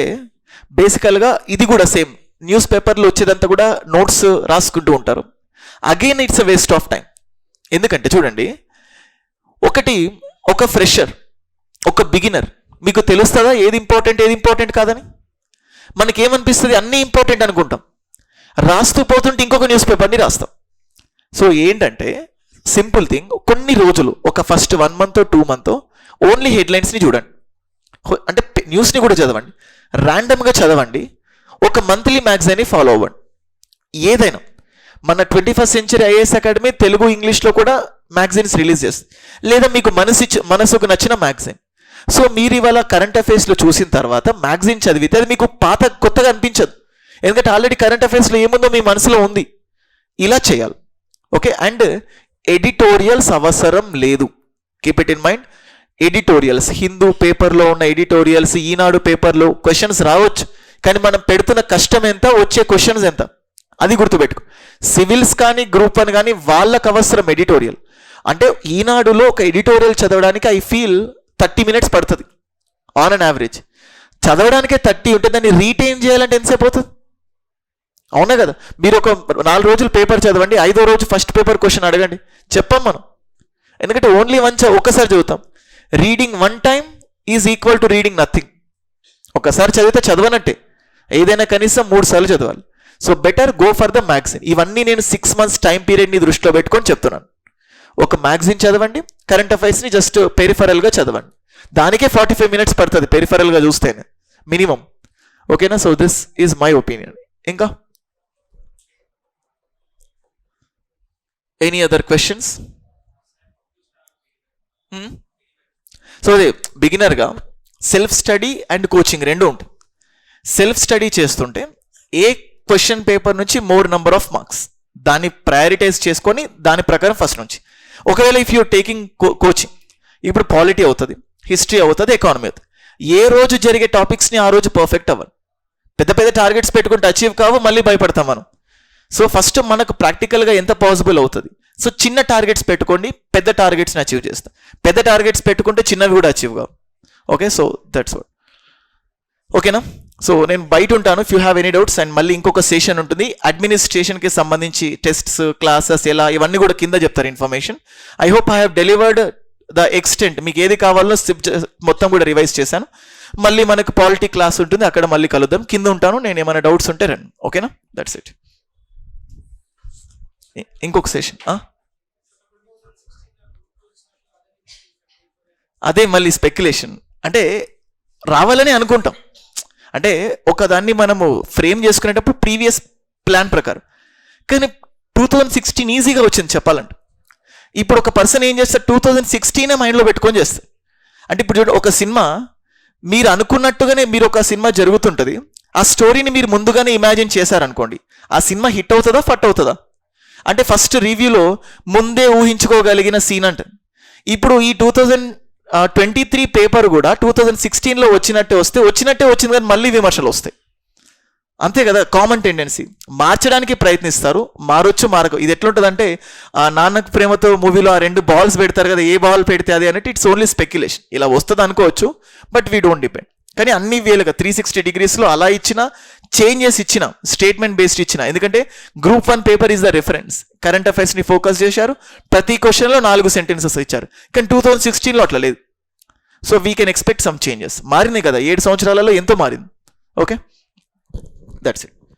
బేసికల్గా ఇది కూడా సేమ్, న్యూస్ పేపర్లో వచ్చేదంతా కూడా నోట్స్ రాసుకుంటూ ఉంటారు. Again it's a waste of time. ఎందుకంటే చూడండి, ఒక ఫ్రెషర్, ఒక బిగినర్, మీకు తెలుస్తుందా ఏది ఇంపార్టెంట్ కాదని? మనకేమనిపిస్తుంది, అన్నీ ఇంపార్టెంట్ అనుకుంటాం, రాస్తూ పోతుంటే ఇంకొక న్యూస్ పేపర్ని రాస్తాం. సో ఏంటంటే సింపుల్ థింగ్, కొన్ని రోజులు ఒక ఫస్ట్ 1 month 2 month ఓన్లీ హెడ్లైన్స్ని చూడండి, అంటే న్యూస్ని కూడా చదవండి, ర్యాండమ్గా చదవండి, ఒక మంత్లీ మ్యాగజైన్ని ఫాలో అవ్వండి. ఏదైనా మన 21st Century IAS Academy Telugu ఇంగ్లీష్లో కూడా మ్యాగజైన్స్ రిలీజ్ చేస్తుంది, లేదా మీకు మనసుకు నచ్చిన మ్యాగజైన్. సో మీరు ఇవాళ కరెంట్ అఫైర్స్లో చూసిన తర్వాత మ్యాగజైన్ చదివితే అది మీకు కొత్తగా అనిపించదు, ఎందుకంటే ఆల్రెడీ కరెంట్ అఫైర్స్లో ఏముందో మీ మనసులో ఉంది. ఇలా చేయాలి, ఓకే. అండ్ ఎడిటోరియల్స్ అవసరం లేదు, keep it in mind. Editorials, Hindu పేపర్లో ఉన్న ఎడిటోరియల్స్, ఈనాడు పేపర్లో క్వశ్చన్స్ రావచ్చు, కానీ మనం పెడుతున్న కష్టం ఎంత, వచ్చే క్వశ్చన్స్ ఎంత, అది గుర్తుపెట్టుకో. సివిల్స్ కానీ గ్రూప్ 1 కానీ వాళ్ళకు అవసరం ఎడిటోరియల్. అంటే ఈనాడులో ఒక ఎడిటోరియల్ చదవడానికి ఐ ఫీల్ 30 minutes పడుతుంది ఆన్ అన్ యావరేజ్. చదవడానికే 30 ఉంటే దాన్ని రీటైన్ చేయాలంటే ఎంతసేపు అవుతుంది? అవునా కదా? మీరు ఒక 4 రోజులు పేపర్ చదవండి, 5వ రోజు ఫస్ట్ పేపర్ క్వశ్చన్ అడగండి, చెప్పాం మనం. ఎందుకంటే ఓన్లీ ఒక్కసారి చదువుతాం. Reading 1 time is equal to reading nothing. ఒకసారి చదివితే చదవనట్టే, ఏదైనా కనీసం 3 సార్లు చదవాలి. So better go for the magazine. ఇవన్నీ నేను 6 months టైం పీరియడ్ని దృష్టిలో పెట్టుకొని చెప్తున్నాను. ఒక మ్యాగజైన్ చదవండి, కరెంట్ అఫైర్స్ని జస్ట్ పెరిఫరల్గా చదవండి, దానికే 45 minutes పడుతుంది పెరిఫరల్గా చూస్తేనే మినిమం, ఓకేనా? So this is my opinion. ఇంకా ఎనీ అదర్ క్వశ్చన్స్? సో అదే బిగినర్గా సెల్ఫ్ స్టడీ అండ్ కోచింగ్ 2 ఉంటాయి. సెల్ఫ్ స్టడీ చేస్తుంటే ఏ క్వశ్చన్ పేపర్ నుంచి మోర్ నెంబర్ ఆఫ్ మార్క్స్, దాన్ని ప్రయారిటైజ్ చేసుకొని దాని ప్రకారం ఫస్ట్ నుంచి. ఒకవేళ ఇఫ్ యూర్ టేకింగ్ కోచింగ్, ఇప్పుడు పాలిటీ అవుతుంది, హిస్టరీ అవుతుంది, ఎకానమీ అవుతుంది, ఏ రోజు జరిగే టాపిక్స్ని ఆ రోజు పర్ఫెక్ట్ అవ్వాలి. పెద్ద టార్గెట్స్ పెట్టుకుంటే అచీవ్ కావు, మళ్ళీ భయపడతాం మనం. సో ఫస్ట్ మనకు ప్రాక్టికల్గా ఎంత పాసిబుల్ అవుతుంది, సో చిన్న టార్గెట్స్ పెట్టుకోండి, పెద్ద టార్గెట్స్ని అచీవ్ చేస్తాం. పెద్ద టార్గెట్స్ పెట్టుకుంటే చిన్నవి కూడా అచీవ్ కావు, ఓకే? సో దట్స్ వాట్, ఓకేనా? సో నేను బయట ఉంటాను, if you have any doubts. And మళ్ళీ ఇంకొక సెషన్ ఉంటుంది అడ్మినిస్ట్రేషన్కి సంబంధించి, టెస్ట్స్, క్లాసెస్ ఎలా, ఇవన్నీ కూడా కింద చెప్తారు information. I hope I have delivered the extent, మీకు ఏది కావాలో మొత్తం కూడా రివైజ్ చేశాను. మళ్ళీ మనకు పాలిటీ క్లాస్ ఉంటుంది, అక్కడ మళ్ళీ కలుద్దాం. కింద ఉంటాను, నేను ఏమైనా డౌట్స్ ఉంటే రండి, ఓకేనా? That's it. ఇంకొక సెషన్ అదే మళ్ళీ స్పెక్యులేషన్, అంటే రావాలని అనుకుంటాం, అంటే ఒకదాన్ని మనము ఫ్రేమ్ చేసుకునేటప్పుడు ప్రీవియస్ ప్లాన్ ప్రకారం, కానీ 2016 ఈజీగా వచ్చింది చెప్పాలంటే. ఇప్పుడు ఒక పర్సన్ ఏం చేస్తారు, 2016 మైండ్లో పెట్టుకొని చేస్తారు. అంటే ఇప్పుడు చూడండి, ఒక సినిమా మీరు అనుకున్నట్టుగానే మీరు ఒక సినిమా జరుగుతుంటుంది, ఆ స్టోరీని మీరు ముందుగానే ఇమాజిన్ చేశారనుకోండి, ఆ సినిమా హిట్ అవుతుందా ఫట్ అవుతుందా? అంటే ఫస్ట్ రివ్యూలో ముందే ఊహించుకోగలిగిన సీన్ అంటే. ఇప్పుడు ఈ 2023 పేపర్ కూడా 2016లో వచ్చినట్టే వచ్చింది, కానీ మళ్ళీ విమర్శలు వస్తాయి, అంతే కదా? Common tendency. మార్చడానికి ప్రయత్నిస్తారు, మారొచ్చు. ఇది ఎట్లుంటుందంటే నాన్నకు ప్రేమతో మూవీలో ఆ 2 balls పెడతారు కదా, ఏ బాల్ పెడితే అది అన్నట్టు, ఇట్స్ ఓన్లీ స్పెక్యులేషన్. ఇలా వస్తుంది అనుకోవచ్చు, బట్ వీ డోంట్ డిపెండ్. కానీ అన్ని వేలుగా 360 degreesలో అలా ఇచ్చిన, చేంజెస్ ఇచ్చిన, స్టేట్మెంట్ బేస్డ్ ఇచ్చిన. ఎందుకంటే group 1 paper is the reference. Current అఫైర్స్ని ఫోకస్ చేశారు, ప్రతి క్వశ్చన్లో 4 sentences ఇచ్చారు. కానీ 2016లో అట్లా లేదు. So we can expect some changes. మారినాయి కదా, 7 సంవత్సరాలలో ఎంతో మారింది, ఓకే? That's it.